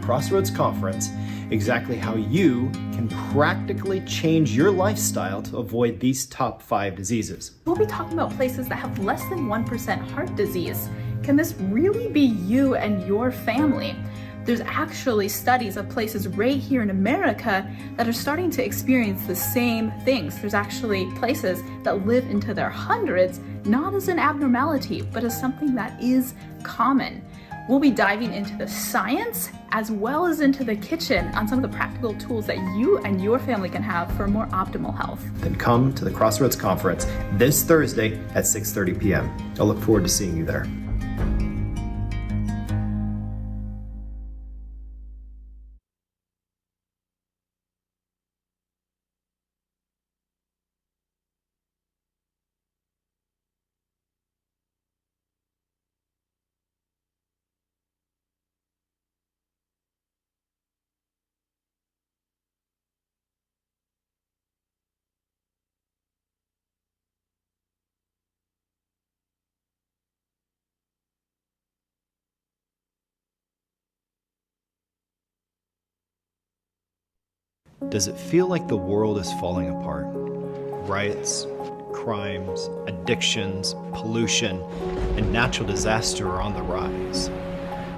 Crossroads Conference exactly how you can practically change your lifestyle to avoid these top 5 diseases. We'll be talking about places that have less than 1% heart disease. Can this really be you and your family? There's actually studies of places right here in America that are starting to experience the same things. There's actually places that live into their hundreds, not as an abnormality, but as something that is common. We'll be diving into the science as well as into the kitchen on some of the practical tools that you and your family can have for more optimal health. Then come to the Crossroads Conference this Thursday at 6:30 p.m. I look forward to seeing you there. Does it feel like the world is falling apart? Riots, crimes, addictions, pollution, and natural disaster are on the rise.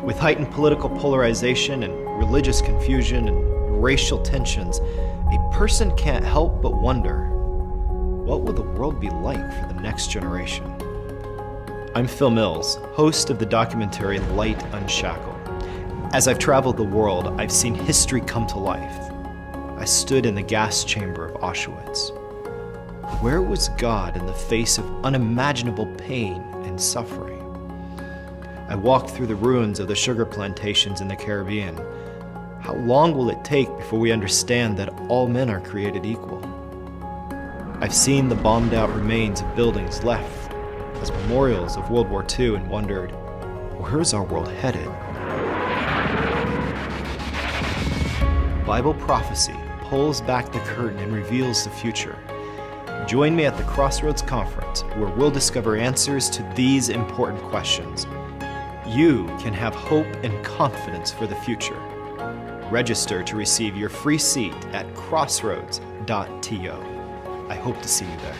With heightened political polarization and religious confusion and racial tensions, a person can't help but wonder, what will the world be like for the next generation? I'm Phil Mills, host of the documentary Light Unshackled. As I've traveled the world, I've seen history come to life. I stood in the gas chamber of Auschwitz. Where was God in the face of unimaginable pain and suffering? I walked through the ruins of the sugar plantations in the Caribbean. How long will it take before we understand that all men are created equal? I've seen the bombed out remains of buildings left as memorials of World War II and wondered, where's our world headed? Bible prophecy pulls back the curtain and reveals the future. Join me at the Crossroads Conference, where we'll discover answers to these important questions. You can have hope and confidence for the future. Register to receive your free seat at crossroads.to. I hope to see you there.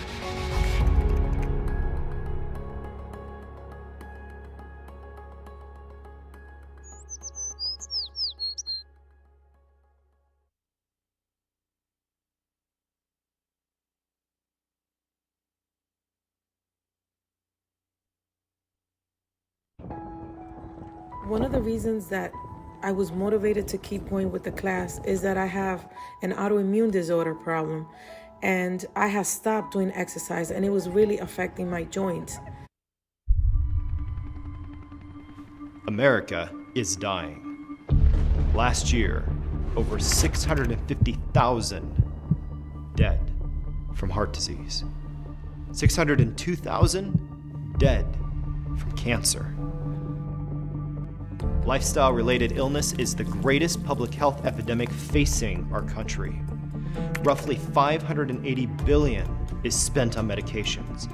One of the reasons that I was motivated to keep going with the class is that I have an autoimmune disorder problem, and I have stopped doing exercise, and it was really affecting my joints. America is dying. Last year, over 650,000 dead from heart disease. 602,000 dead from cancer. Lifestyle-related illness is the greatest public health epidemic facing our country. Roughly $580 billion is spent on medications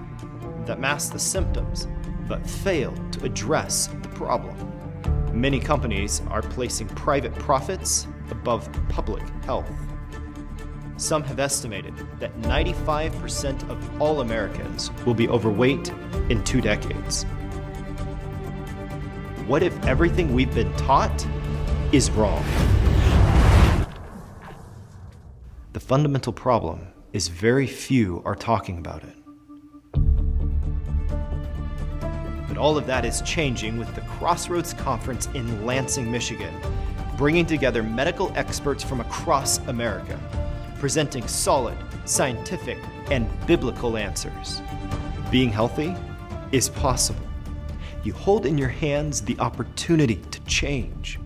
that mask the symptoms but fail to address the problem. Many companies are placing private profits above public health. Some have estimated that 95% of all Americans will be overweight in 2 decades. What if everything we've been taught is wrong? The fundamental problem is very few are talking about it. But all of that is changing with the Crossroads Conference in Lansing, Michigan, bringing together medical experts from across America, presenting solid, scientific, and biblical answers. Being healthy is possible. You hold in your hands the opportunity to change.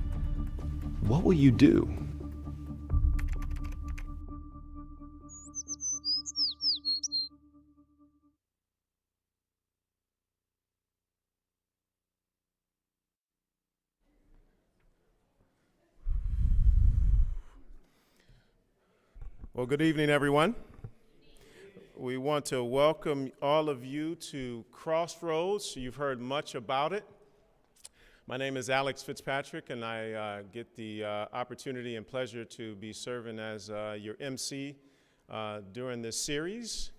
What will you do? Well, good evening, everyone. We want to welcome all of you to Crossroads. You've heard much about it, My name is Alex Fitzpatrick, and I get the opportunity and pleasure to be serving as your MC during this series.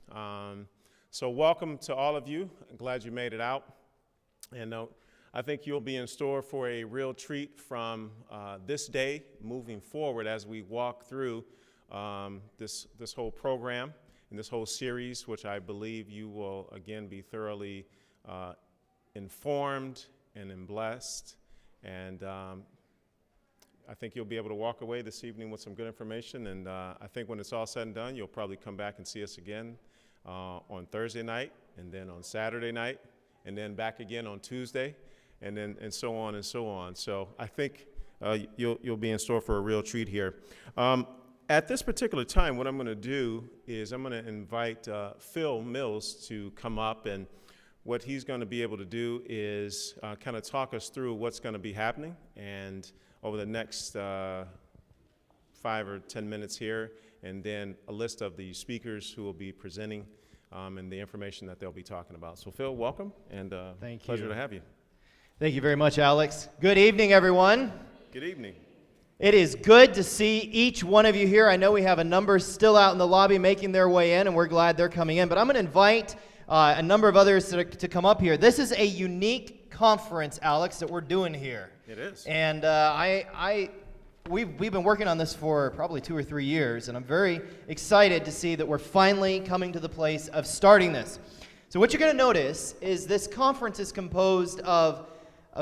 So welcome to all of you. I'm glad you made it out. And I think you'll be in store for a real treat from this day moving forward as we walk through this whole program and this whole series, which I believe you will, again, be thoroughly informed and blessed. And I think you'll be able to walk away this evening with some good information. And I think when it's all said and done, you'll probably come back and see us again on Thursday night, and then on Saturday night, and then back again on Tuesday, and so on and so on. So I think you'll be in store for a real treat here. At this particular time, what I'm going to do is I'm going to invite Phil Mills to come up, and what he's going to be able to do is kind of talk us through what's going to be happening, and over the next 5 or 10 minutes here, and then a list of the speakers who will be presenting and the information that they'll be talking about. So Phil, welcome, and Thank you. Pleasure to have you. Thank you very much, Alex. Good evening, everyone. Good evening. It is good to see each one of you here. I know we have a number still out in the lobby making their way in, and we're glad they're coming in. But I'm going to invite a number of others to come up here. This is a unique conference, Alex, that we're doing here. It is. And we've been working on this for probably 2 or 3 years, and I'm very excited to see that we're finally coming to the place of starting this. So what you're going to notice is this conference is composed of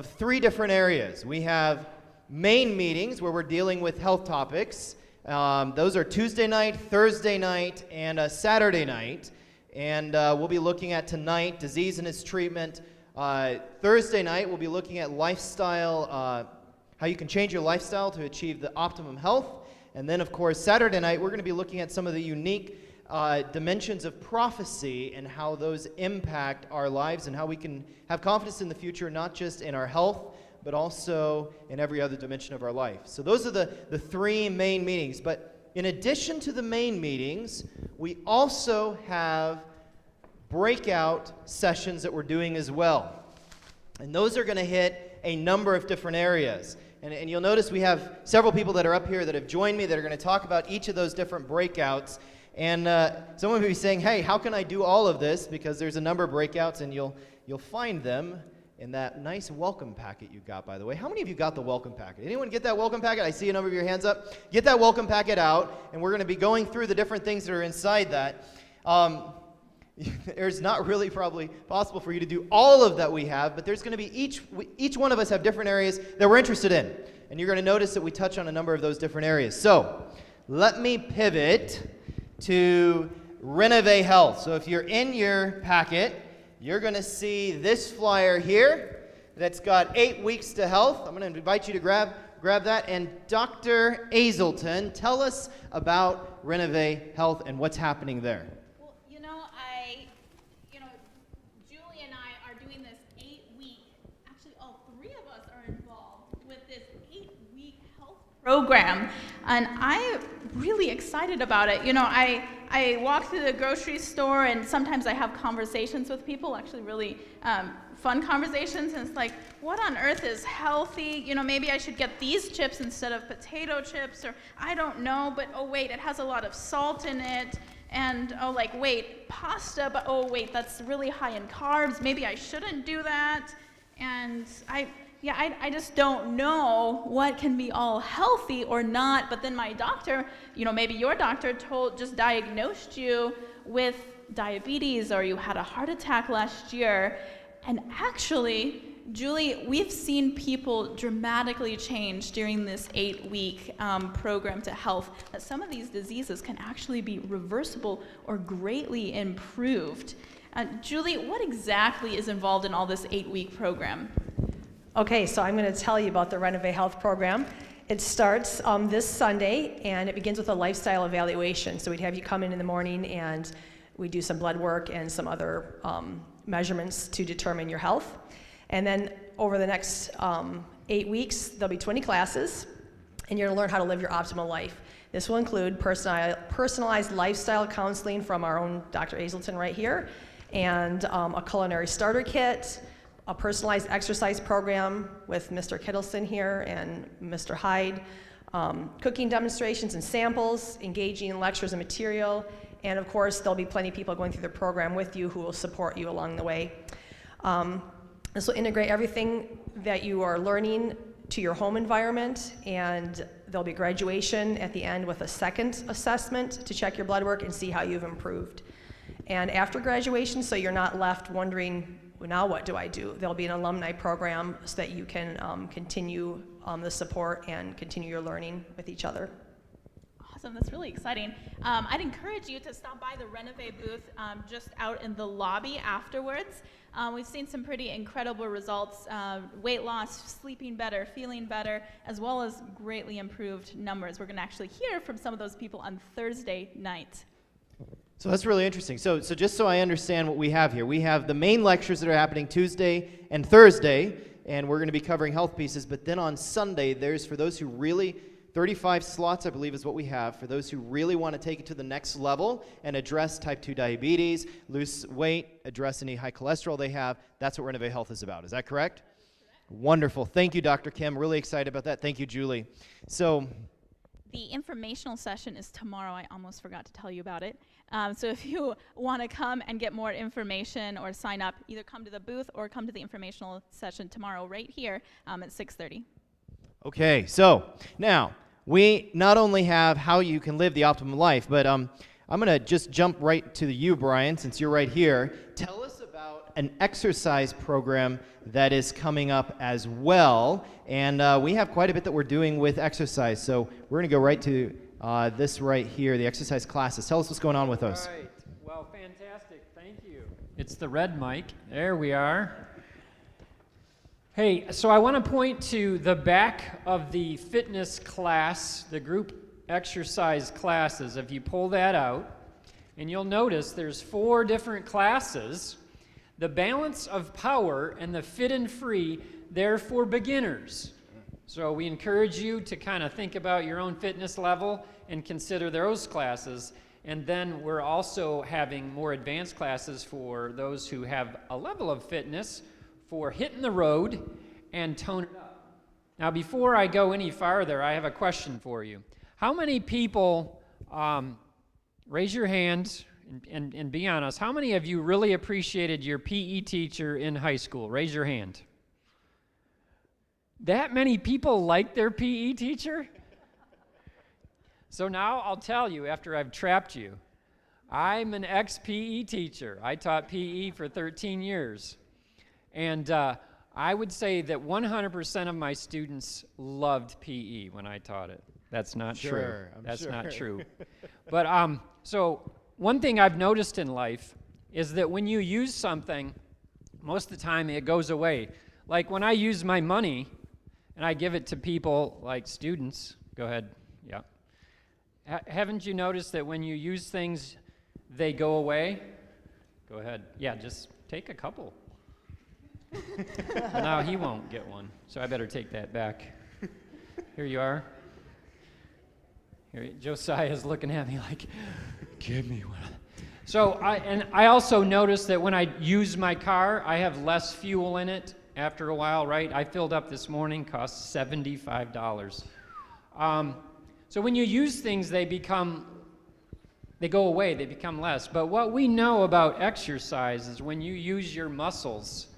3 different areas. We have main meetings where we're dealing with health topics. Those are Tuesday night, Thursday night, and Saturday night. And we'll be looking at tonight, disease and its treatment. Thursday night, we'll be looking at lifestyle, how you can change your lifestyle to achieve the optimum health. And then, of course, Saturday night, we're going to be looking at some of the unique dimensions of prophecy and how those impact our lives and how we can have confidence in the future, not just in our health, but also in every other dimension of our life. So those are the 3 main meetings. But in addition to the main meetings, we also have breakout sessions that we're doing as well. And those are going to hit a number of different areas. And you'll notice we have several people that are up here that have joined me that are going to talk about each of those different breakouts. And someone may be saying, hey, how can I do all of this? Because there's a number of breakouts, and you'll find them in that nice welcome packet you got, by the way. How many of you got the welcome packet? Anyone get that welcome packet? I see a number of your hands up. Get that welcome packet out, and we're going to be going through the different things that are inside that. There's not really probably possible for you to do all of that we have, but there's going to be each one of us have different areas that we're interested in. And you're going to notice that we touch on a number of those different areas. So let me pivot to Renovate Health. So if you're in your packet, you're going to see this flyer here that's got 8 weeks to health. I'm going to invite you to grab that. And Dr. Azelton, tell us about Renovate Health and what's happening there. Well, Julie and I are doing this 8-week, actually all 3 of us are involved with this 8-week health program. And I'm really excited about it. I walk through the grocery store, and sometimes I have conversations with people, actually really fun conversations, and it's like, what on earth is healthy? Maybe I should get these chips instead of potato chips, or I don't know, but oh wait, it has a lot of salt in it, and oh, like, wait, pasta, but oh wait, that's really high in carbs, maybe I shouldn't do that, and I just don't know what can be all healthy or not. But then my doctor, maybe your doctor just diagnosed you with diabetes, or you had a heart attack last year. And actually, Julie, we've seen people dramatically change during this 8-week program to health, that some of these diseases can actually be reversible or greatly improved. Julie, what exactly is involved in all this 8-week program? Okay, so I'm going to tell you about the Renovate Health program. It starts this Sunday, and it begins with a lifestyle evaluation. So we'd have you come in the morning, and we do some blood work and some other measurements to determine your health. And then over the next 8 weeks, there'll be 20 classes, and you're going to learn how to live your optimal life. This will include personalized lifestyle counseling from our own Dr. Azelton right here, and a culinary starter kit, a personalized exercise program with Mr. Kittleson here and Mr. Hyde, cooking demonstrations and samples, engaging in lectures and material, and of course there'll be plenty of people going through the program with you who will support you along the way. This will integrate everything that you are learning to your home environment, and there'll be graduation at the end with a second assessment to check your blood work and see how you've improved. And after graduation, so you're not left wondering, well, now what do I do? There'll be an alumni program so that you can continue the support and continue your learning with each other. Awesome, that's really exciting. I'd encourage you to stop by the Renovate booth just out in the lobby afterwards. We've seen some pretty incredible results, weight loss, sleeping better, feeling better, as well as greatly improved numbers. We're going to actually hear from some of those people on Thursday night. So that's really interesting. So just so I understand what we have here, we have the main lectures that are happening Tuesday and Thursday, and we're going to be covering health pieces, but then on Sunday, there's, for those who really, 35 slots, I believe, is what we have, for those who really want to take it to the next level and address type 2 diabetes, lose weight, address any high cholesterol they have. That's what Renovate Health is about. Is that correct? Wonderful. Thank you, Dr. Kim. Really excited about that. Thank you, Julie. So the informational session is tomorrow. I almost forgot to tell you about it. So if you want to come and get more information or sign up, either come to the booth or come to the informational session tomorrow right here at 6:30. Okay, so now we not only have how you can live the optimum life, but I'm going to just jump right to you, Brian, since you're right here. Tell us about an exercise program that is coming up as well. And we have quite a bit that we're doing with exercise. So we're going to go right to this right here, the exercise classes. Tell us what's going on with those. All right. Well, fantastic. Thank you. It's the red mic. There we are. Hey, so I want to point to the back of the fitness class, the group exercise classes. If you pull that out, and you'll notice there's 4 different classes. The balance of power and the fit and free, they're for beginners. So we encourage you to kind of think about your own fitness level and consider those classes. And then we're also having more advanced classes for those who have a level of fitness for hitting the road and tone it up. Now, before I go any farther, I have a question for you. How many people, raise your hand and be honest, how many of you really appreciated your PE teacher in high school? Raise your hand. That many people like their PE teacher? So now I'll tell you, after I've trapped you, I'm an ex-PE teacher. I taught PE for 13 years. And I would say that 100% of my students loved PE when I taught it. That's not true. That's not true. But so one thing I've noticed in life is that when you use something, most of the time it goes away. Like when I use my money and I give it to people like students, go ahead, yeah. Haven't you noticed that when you use things, they go away? Go ahead. Yeah, just take a couple. Well, now he won't get one, so I better take that back. Here you are. Here, Josiah's looking at me like, give me one. So I also noticed that when I use my car, I have less fuel in it after a while, right? I filled up this morning, cost $75. So when you use things, they go away, they become less. But what we know about exercise is when you use your muscles,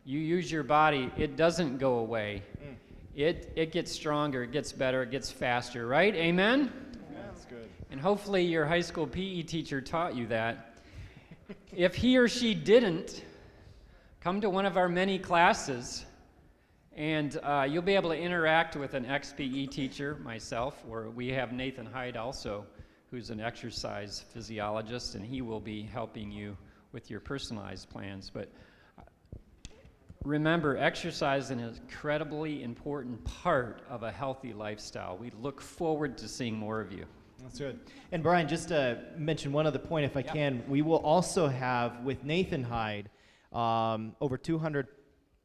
you use your body, it doesn't go away. It gets stronger, it gets better, it gets faster, right? Amen? That's good. And hopefully your high school PE teacher taught you that. If he or she didn't, come to one of our many classes, and you'll be able to interact with an ex-PE teacher, myself, or we have Nathan Hyde also, who's an exercise physiologist, and he will be helping you with your personalized plans. But remember, exercise is an incredibly important part of a healthy lifestyle. We look forward to seeing more of you. That's good. And Brian, just to mention one other point, if I can, we will also have, with Nathan Hyde, over 200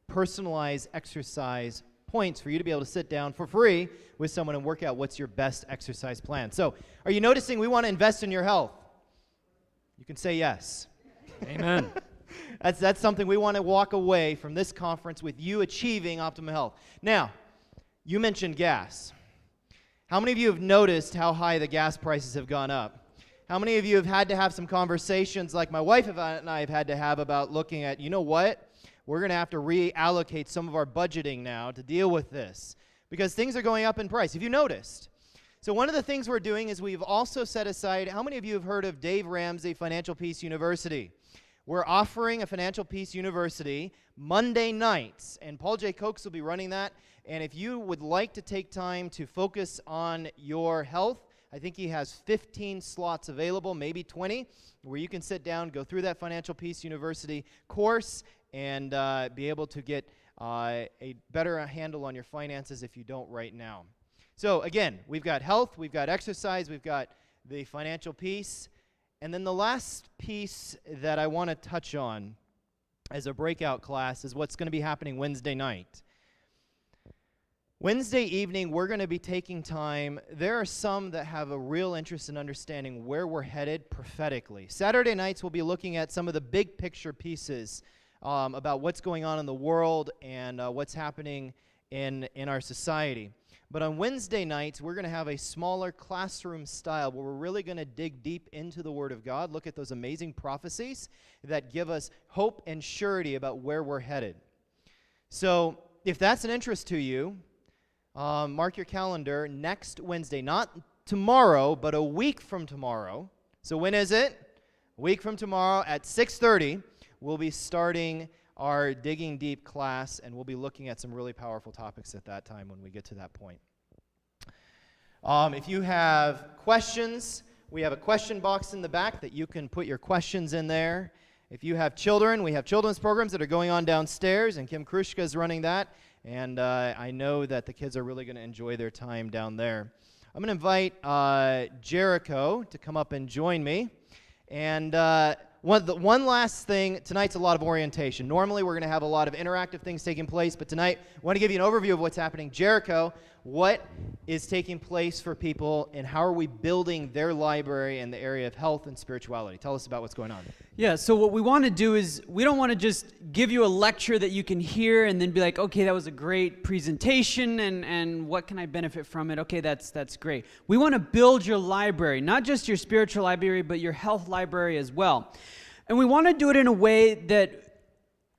personalized exercise points for you to be able to sit down for free with someone and work out what's your best exercise plan. So, are you noticing we want to invest in your health? You can say yes. Amen. That's something we want to walk away from this conference with you achieving optimal health. Now, you mentioned gas. How many of you have noticed how high the gas prices have gone up? How many of you have had to have some conversations like my wife and I have had to have about looking at, you know what? We're going to have to reallocate some of our budgeting now to deal with this because things are going up in price. Have you noticed? So one of the things we're doing is we've also set aside, how many of you have heard of Dave Ramsey Financial Peace University? We're offering a Financial Peace University Monday nights, and Paul J. Cokes will be running that. And if you would like to take time to focus on your health, I think he has 15 slots available, maybe 20, where you can sit down, go through that Financial Peace University course, and be able to get a better handle on your finances if you don't right now. So again, we've got health, we've got exercise, we've got the financial piece, and then the last piece that I want to touch on as a breakout class is what's going to be happening Wednesday night. Wednesday evening, we're going to be taking time. There are some that have a real interest in understanding where we're headed prophetically. Saturday nights, we'll be looking at some of the big picture pieces about what's going on in the world and what's happening in our society. But on Wednesday nights, we're going to have a smaller classroom style where we're really going to dig deep into the Word of God, look at those amazing prophecies that give us hope and surety about where we're headed. So if that's an interest to you, mark your calendar next Wednesday, not tomorrow, but a week from tomorrow. So when is it? A week from tomorrow at 6:30, we'll be starting our Digging Deep class, and we'll be looking at some really powerful topics at that time when we get to that point. If you have questions, we have a question box in the back that you can put your questions in there. If you have children, we have children's programs that are going on downstairs, and Kim Krushka is running that, and I know that the kids are really going to enjoy their time down there. I'm going to invite Jericho to come up and join me, and one last thing, tonight's a lot of orientation. Normally we're going to have a lot of interactive things taking place, but tonight I want to give you an overview of what's happening. Jericho, what is taking place for people and how are we building their library in the area of health and spirituality? Tell us about what's going on. Yeah, so what we want to do is we don't want to just give you a lecture that you can hear and then be like, okay, that was a great presentation and what can I benefit from it? Okay, that's great. We want to build your library, not just your spiritual library, but your health library as well. And we want to do it in a way that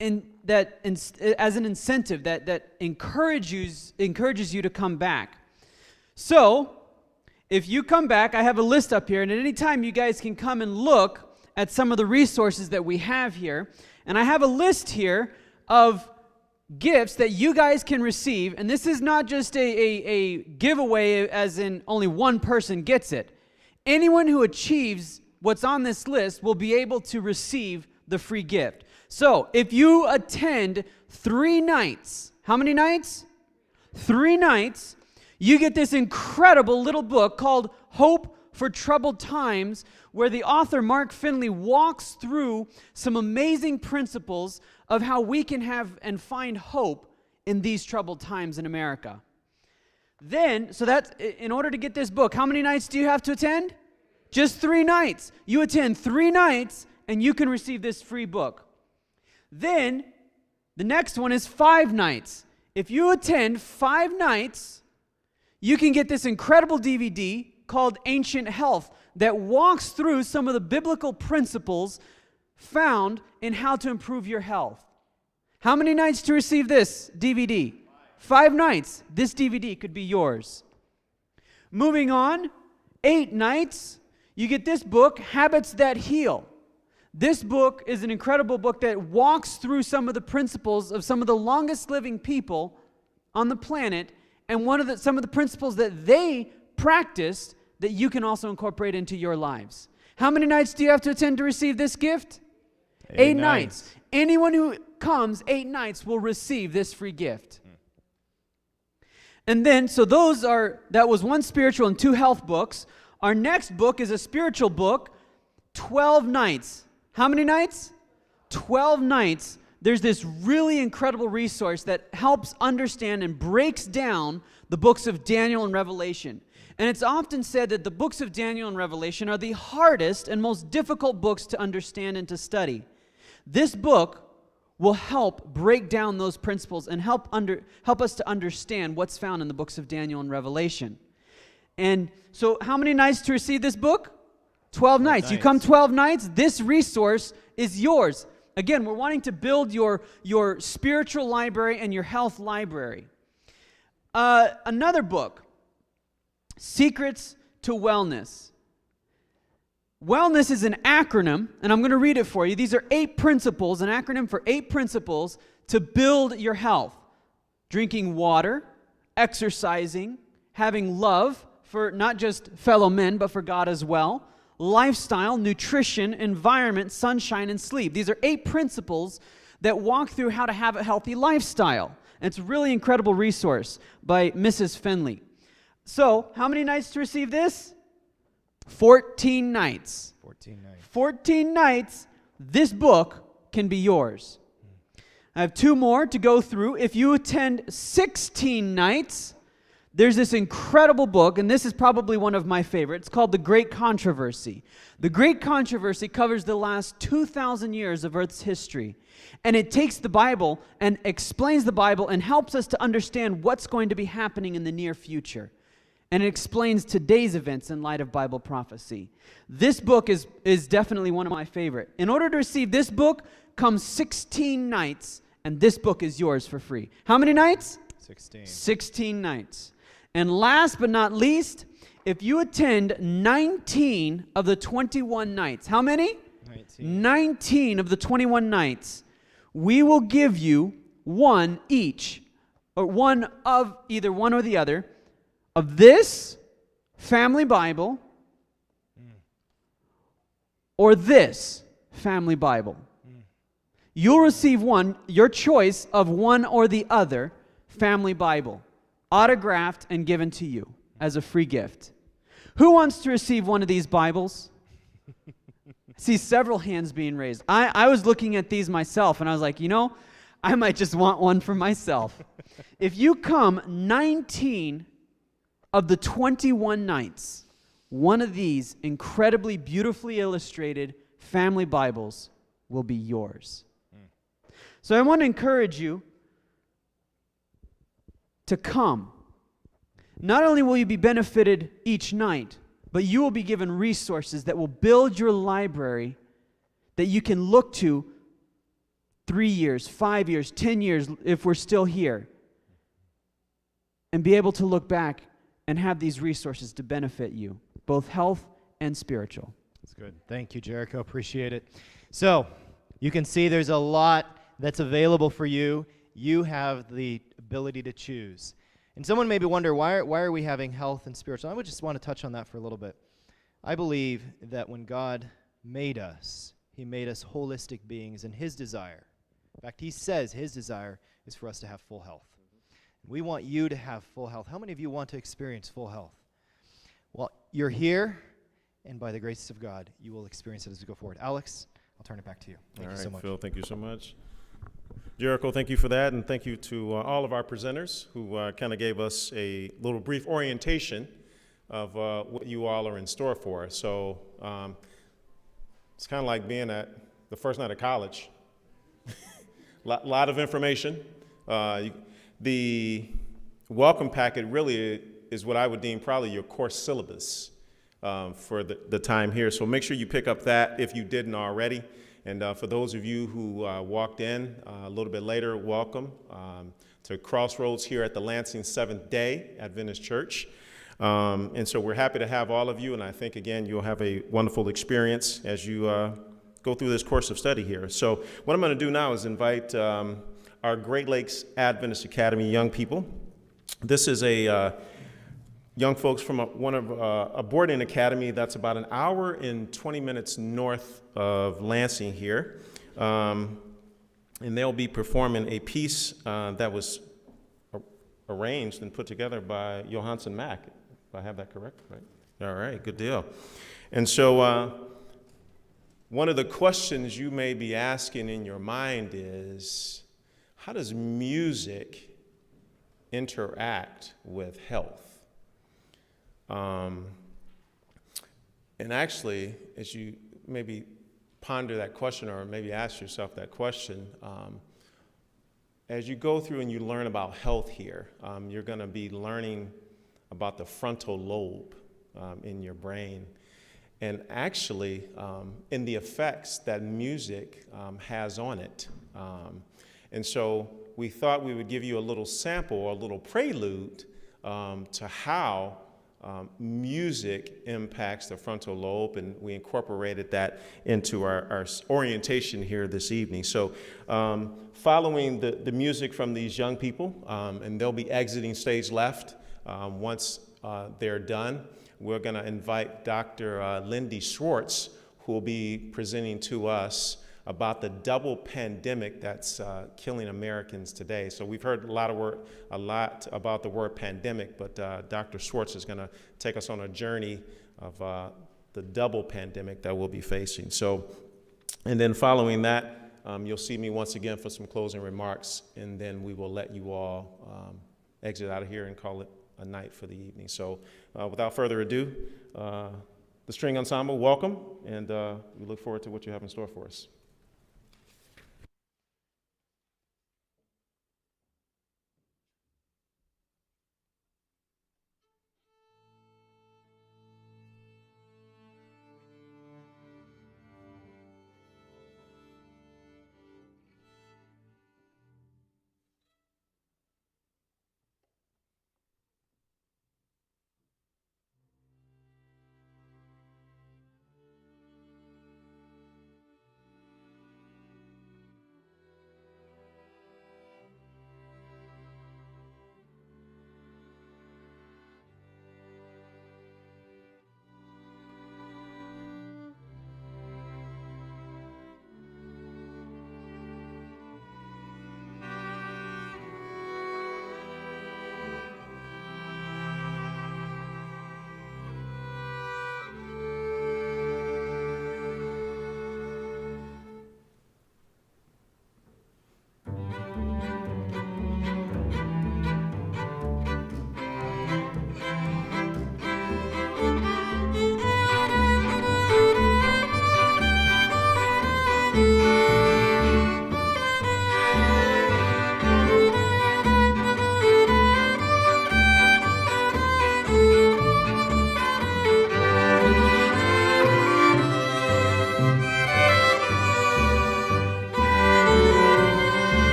as an incentive that encourages you to come back. So, if you come back, I have a list up here, and at any time you guys can come and look at some of the resources that we have here. And I have a list here of gifts that you guys can receive, and this is not just a giveaway as in only one person gets it. Anyone who achieves what's on this list will be able to receive the free gift. So, if you attend 3 nights, how many nights? 3 nights, you get this incredible little book called Hope for Troubled Times, where the author, Mark Finley, walks through some amazing principles of how we can have and find hope in these troubled times in America. Then, so that's, in order to get this book, how many nights do you have to attend? Just 3 nights. You attend 3 nights, and you can receive this free book. Then, the next one is 5 nights. If you attend 5 nights, you can get this incredible DVD called Ancient Health that walks through some of the biblical principles found in how to improve your health. How many nights to receive this DVD? 5 nights. This DVD could be yours. Moving on, 8 nights. You get this book, Habits That Heal. This book is an incredible book that walks through some of the principles of some of the longest living people on the planet and some of the principles that they practiced that you can also incorporate into your lives. How many nights do you have to attend to receive this gift? 8 nights. Anyone who comes 8 nights will receive this free gift. And then, so that was 1 spiritual and 2 health books. Our next book is a spiritual book, 12 nights. How many nights? 12 nights. There's this really incredible resource that helps understand and breaks down the books of Daniel and Revelation. And it's often said that the books of Daniel and Revelation are the hardest and most difficult books to understand and to study. This book will help break down those principles and help us to understand what's found in the books of Daniel and Revelation. And so how many nights to receive this book? 12 nights. You come 12 nights, this resource is yours. Again, we're wanting to build your spiritual library and your health library. Another book, Secrets to Wellness. Wellness is an acronym, and I'm going to read it for you. These are 8 principles, an acronym for 8 principles to build your health. Drinking water, exercising, having love for not just fellow men, but for God as well. Lifestyle, nutrition, environment, sunshine, and sleep. These are 8 principles that walk through how to have a healthy lifestyle. And it's a really incredible resource by Mrs. Finley. So, how many nights to receive this? 14 nights. 14 nights. 14 nights, this book can be yours. I have 2 more to go through. If you attend 16 nights, there's this incredible book, and this is probably one of my favorites. It's called The Great Controversy. The Great Controversy covers the last 2,000 years of Earth's history. And it takes the Bible and explains the Bible and helps us to understand what's going to be happening in the near future. And it explains today's events in light of Bible prophecy. This book is definitely one of my favorite. In order to receive this book, come 16 nights, and this book is yours for free. How many nights? 16. 16 nights. And last but not least, if you attend 19 of the 21 nights, how many? 19. 19 of the 21 nights, we will give you one each, or one of either one or the other, of this family Bible or this family Bible. You'll receive one, your choice of one or the other family Bible, autographed and given to you as a free gift. Who wants to receive one of these Bibles? I see several hands being raised. I was looking at these myself, and I was like, I might just want one for myself. If you come 19 of the 21 nights, one of these incredibly beautifully illustrated family Bibles will be yours. So I want to encourage you to come. Not only will you be benefited each night, but you will be given resources that will build your library that you can look to 3 years, 5 years, 10 years, if we're still here, and be able to look back and have these resources to benefit you, both health and spiritual. That's good. Thank you, Jericho. Appreciate it. So, you can see there's a lot that's available for you. You have the ability to choose. And someone maybe wonder, why are we having health and spiritual? I would just want to touch on that for a little bit. I believe that when God made us, He made us holistic beings, and His desire, in fact, He says His desire is for us to have full health. We want you to have full health. How many of you want to experience full health? Well, you're here, and by the grace of God, you will experience it as we go forward. Alex, I'll turn it back to you. Thank you so much. Phil, thank you so much. Jericho, thank you for that, and thank you to all of our presenters who kind of gave us a little brief orientation of what you all are in store for. So it's kind of like being at the first night of college. Lot of information. The welcome packet really is what I would deem probably your course syllabus for the time here. So make sure you pick up that if you didn't already. And for those of you who walked in a little bit later, welcome to Crossroads here at the Lansing Seventh-day Adventist Church. And so we're happy to have all of you, and I think, again, you'll have a wonderful experience as you go through this course of study here. So what I'm going to do now is invite our Great Lakes Adventist Academy young people. This is a young folks from a boarding academy that's about an hour and 20 minutes north of Lansing here. And they'll be performing a piece that was arranged and put together by Johansson Mack, if I have that correct, right? All right, good deal. And so one of the questions you may be asking in your mind is, how does music interact with health? And actually, as you maybe ponder that question, or maybe ask yourself that question. As you go through and you learn about health here, you're going to be learning about the frontal lobe in your brain, and actually in the effects that music has on it. And so we thought we would give you a little sample or a little prelude to how music impacts the frontal lobe, and we incorporated that into our orientation here this evening. So following the music from these young people, and they'll be exiting stage left once they're done, we're going to invite Dr. Lindy Schwartz, who will be presenting to us about the double pandemic that's killing Americans today. So we've heard a lot about the word pandemic, but Dr. Schwartz is going to take us on a journey of the double pandemic that we'll be facing. So, and then following that, you'll see me once again for some closing remarks, and then we will let you all exit out of here and call it a night for the evening. So without further ado, the String Ensemble, welcome, and we look forward to what you have in store for us.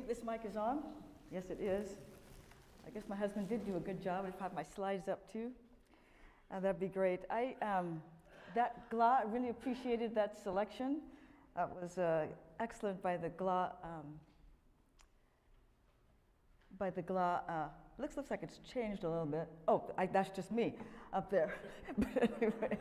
think this mic is on? Yes, it is. I guess my husband did do a good job. If I have my slides up too, that'd be great. That GLA, I really appreciated that selection. That was excellent by the GLA. Looks like it's changed a little bit. Oh, that's just me up there. But anyway,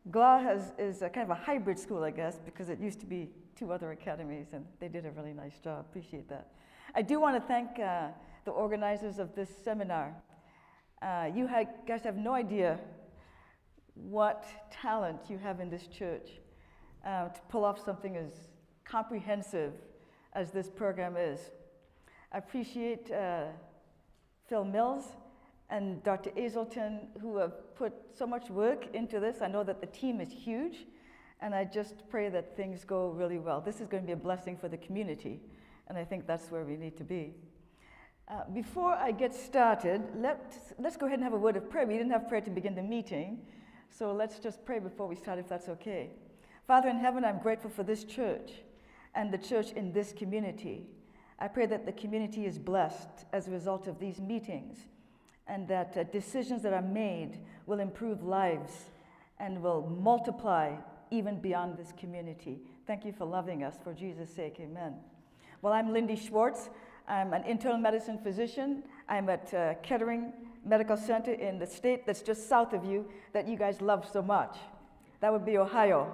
GLA is a kind of a hybrid school, I guess, because it used to be 2 other academies, and they did a really nice job. Appreciate that. I do want to thank the organizers of this seminar. You guys have no idea what talent you have in this church to pull off something as comprehensive as this program is. I appreciate Phil Mills and Dr. Azelton, who have put so much work into this. I know that the team is huge, and I just pray that things go really well. This is going to be a blessing for the community, and I think that's where we need to be. Before I get started, let's go ahead and have a word of prayer. We didn't have prayer to begin the meeting, so let's just pray before we start, if that's okay. Father in heaven, I'm grateful for this church and the church in this community. I pray that the community is blessed as a result of these meetings, and that decisions that are made will improve lives and will multiply even beyond this community. Thank you for loving us. For Jesus' sake, amen. Well, I'm Lindy Schwartz. I'm an internal medicine physician. I'm at Kettering Medical Center in the state that's just south of you that you guys love so much. That would be Ohio.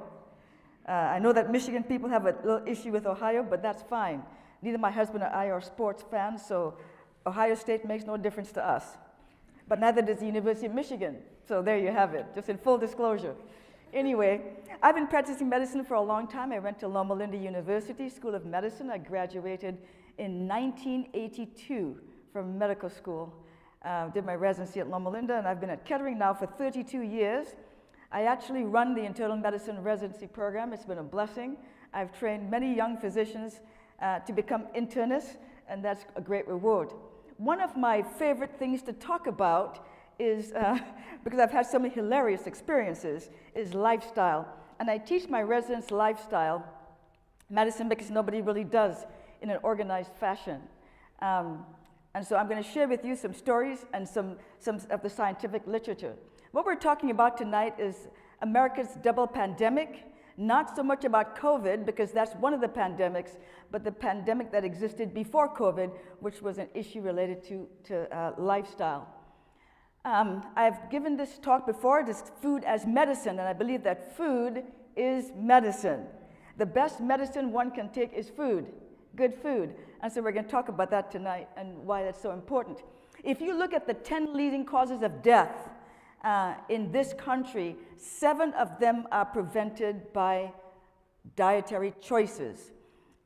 I know that Michigan people have a little issue with Ohio, but that's fine. Neither my husband or I are sports fans, so Ohio State makes no difference to us. But neither does the University of Michigan. So there you have it, just in full disclosure. Anyway, I've been practicing medicine for a long time. I went to Loma Linda University School of Medicine. I graduated in 1982 from medical school. Did my residency at Loma Linda, and I've been at Kettering now for 32 years. I actually run the internal medicine residency program. It's been a blessing. I've trained many young physicians to become internists, and that's a great reward. One of my favorite things to talk about is, because I've had so many hilarious experiences, is lifestyle. And I teach my residents lifestyle medicine because nobody really does in an organized fashion. And so I'm going to share with you some stories and some of the scientific literature. What we're talking about tonight is America's double pandemic. Not so much about COVID, because that's one of the pandemics, but the pandemic that existed before COVID, which was an issue related to lifestyle. I've given this talk before, this food as medicine, and I believe that food is medicine. The best medicine one can take is food, good food. And so we're going to talk about that tonight and why that's so important. If you look at the 10 leading causes of death in this country, 7 of them are prevented by dietary choices.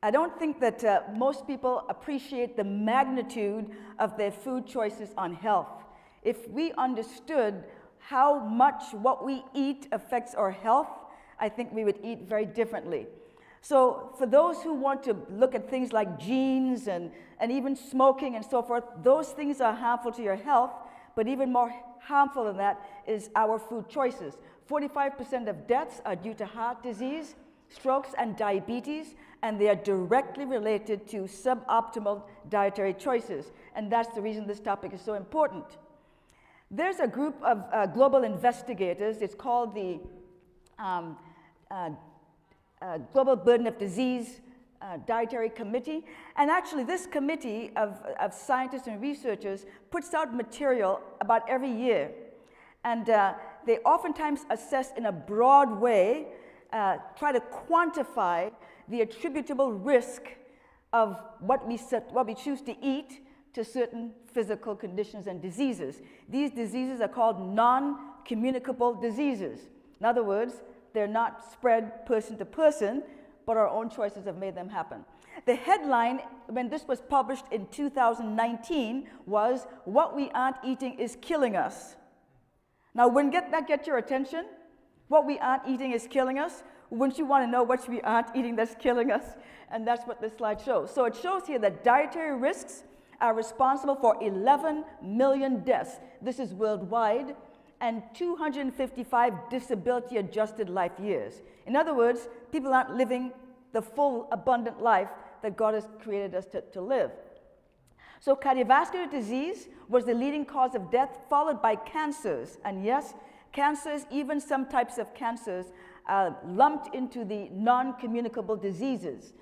I don't think that most people appreciate the magnitude of their food choices on health. If we understood how much what we eat affects our health, I think we would eat very differently. So for those who want to look at things like genes and even smoking and so forth, those things are harmful to your health, but even more harmful than that is our food choices. 45% of deaths are due to heart disease, strokes, and diabetes, and they are directly related to suboptimal dietary choices. And that's the reason this topic is so important. There's a group of global investigators. It's called the Global Burden of Disease Dietary Committee. And actually, this committee of scientists and researchers puts out material about every year. And they oftentimes assess in a broad way, try to quantify the attributable risk of what we choose to eat to certain physical conditions and diseases. These diseases are called non-communicable diseases. In other words, they're not spread person to person, but our own choices have made them happen. The headline, when this was published in 2019, was, "What we aren't eating is killing us." Now, wouldn't that get your attention? What we aren't eating is killing us? Wouldn't you want to know what we aren't eating that's killing us? And that's what this slide shows. So it shows here that dietary risks are responsible for 11 million deaths. This is worldwide, and 255 disability-adjusted life years. In other words, people aren't living the full, abundant life that God has created us to live. So cardiovascular disease was the leading cause of death, followed by cancers. And yes, cancers, even some types of cancers, lumped into the non-communicable diseases.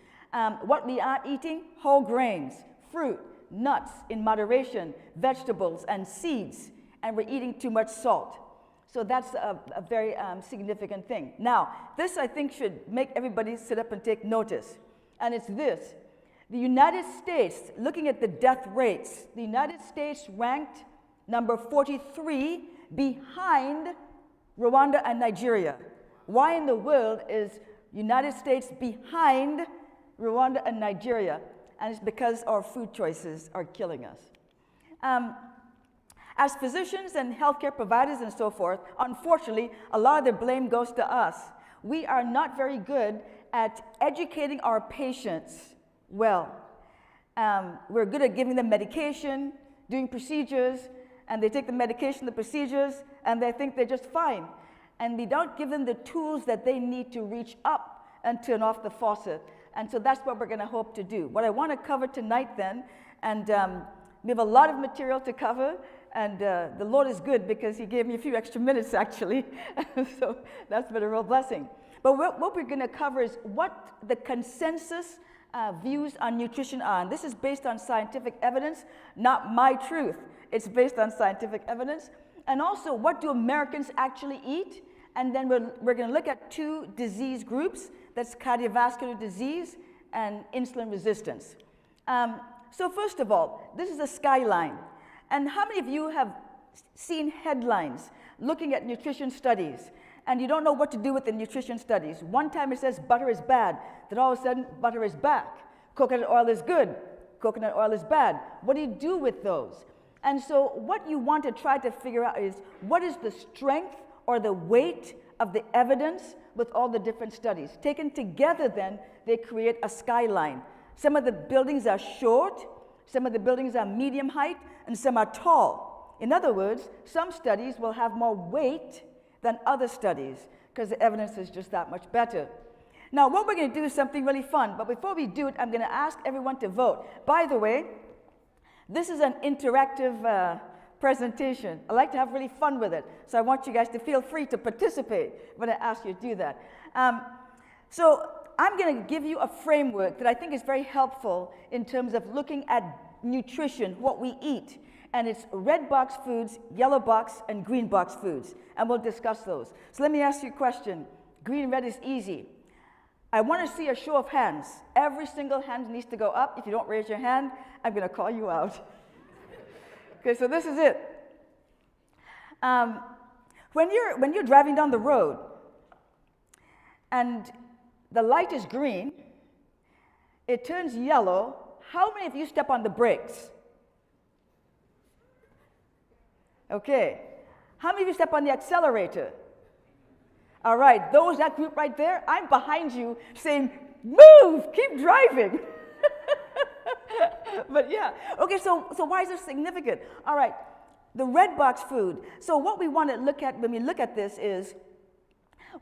What we are eating: whole grains, fruit, nuts in moderation, vegetables and seeds, and we're eating too much salt. So that's a very significant thing. Now, this I think should make everybody sit up and take notice. And it's this: the United States, looking at the death rates, the United States ranked number 43 behind Rwanda and Nigeria. Why in the world is United States behind Rwanda and Nigeria? And it's because our food choices are killing us. As physicians and healthcare providers and so forth, unfortunately, a lot of the blame goes to us. We are not very good at educating our patients well. We're good at giving them medication, doing procedures, and they take the medication, the procedures, and they think they're just fine. And we don't give them the tools that they need to reach up and turn off the faucet. And so that's what we're going to hope to do. What I want to cover tonight then, and we have a lot of material to cover, and the Lord is good because he gave me a few extra minutes actually. So that's been a real blessing. But what we're going to cover is what the consensus views on nutrition are. And this is based on scientific evidence, not my truth. It's based on scientific evidence. And also, what do Americans actually eat? And then we're going to look at two disease groups. That's cardiovascular disease and insulin resistance. So first of all, this is a skyline. And how many of you have seen headlines looking at nutrition studies, and you don't know what to do with the nutrition studies? One time it says butter is bad, then all of a sudden butter is back. Coconut oil is good, coconut oil is bad. What do you do with those? And so what you want to try to figure out is, what is the strength or the weight of the evidence with all the different studies? Taken together then, they create a skyline. Some of the buildings are short, some of the buildings are medium height, and some are tall. In other words, some studies will have more weight than other studies because the evidence is just that much better. Now, what we're going to do is something really fun, but before we do it, I'm going to ask everyone to vote. By the way, this is an interactive presentation. I like to have really fun with it, so I want you guys to feel free to participate when I ask you to do that. So I'm going to give you a framework that I think is very helpful in terms of looking at nutrition, what we eat. And it's red box foods, yellow box, and green box foods. And we'll discuss those. So let me ask you a question. Green and red is easy. I want to see a show of hands. Every single hand needs to go up. If you don't raise your hand, I'm going to call you out. Okay, so this is it. When you're driving down the road and the light is green, it turns yellow, how many of you step on the brakes? Okay. How many of you step on the accelerator? All right, that group right there, I'm behind you saying, move, keep driving. But yeah, okay, so why is this significant? All right, the red box food. So what we want to look at when we look at this is,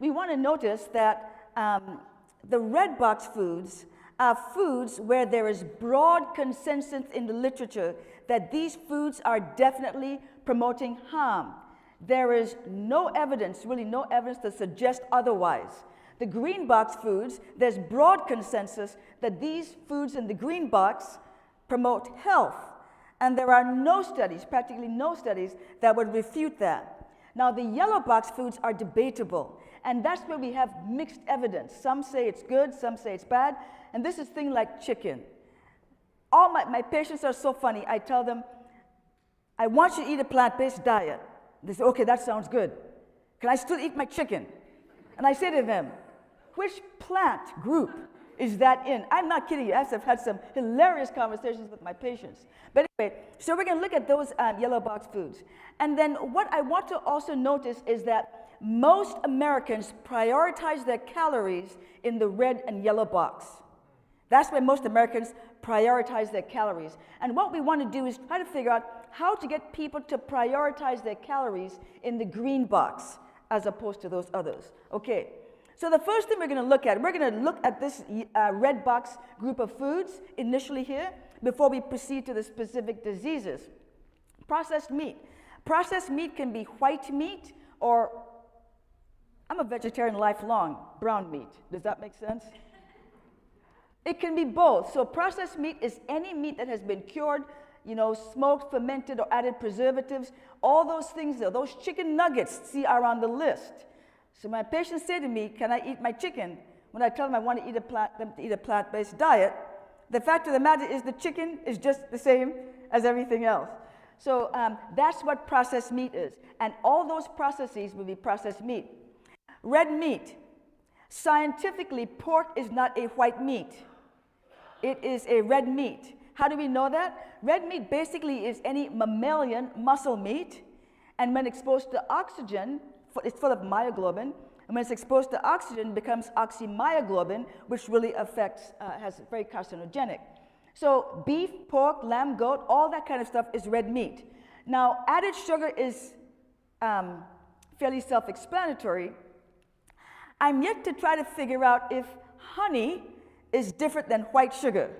we want to notice that the red box foods are foods where there is broad consensus in the literature that these foods are definitely promoting harm. There is no evidence, really no evidence to suggest otherwise. The green box foods, there's broad consensus that these foods in the green box promote health. And there are no studies, practically no studies, that would refute that. Now, the yellow box foods are debatable. And that's where we have mixed evidence. Some say it's good, some say it's bad. And this is things like chicken. All my patients are so funny. I tell them, I want you to eat a plant-based diet. They say, okay, that sounds good. Can I still eat my chicken? And I say to them, which plant group is that in? I'm not kidding you. I've had some hilarious conversations with my patients. But anyway, so we're going to look at those yellow box foods. And then what I want to also notice is that most Americans prioritize their calories in the red and yellow box. That's where most Americans prioritize their calories. And what we want to do is try to figure out how to get people to prioritize their calories in the green box as opposed to those others. Okay, So the first thing we're going to look at this red box group of foods initially here before we proceed to the specific diseases. Processed meat. Processed meat can be white meat or, I'm a vegetarian lifelong, brown meat. Does that make sense? It can be both. So processed meat is any meat that has been cured, smoked, fermented, or added preservatives. All those things, those chicken nuggets, see, are on the list. So my patients say to me, can I eat my chicken? When I tell them I want to eat a plant-based diet, the fact of the matter is the chicken is just the same as everything else. So that's what processed meat is. And all those processes will be processed meat. Red meat. Scientifically, pork is not a white meat. It is a red meat. How do we know that? Red meat basically is any mammalian muscle meat, and when exposed to oxygen, it's full of myoglobin, and when it's exposed to oxygen, it becomes oxymyoglobin, which really has very carcinogenic. So beef, pork, lamb, goat, all that kind of stuff is red meat. Now, added sugar is fairly self-explanatory. I'm yet to try to figure out if honey is different than white sugar.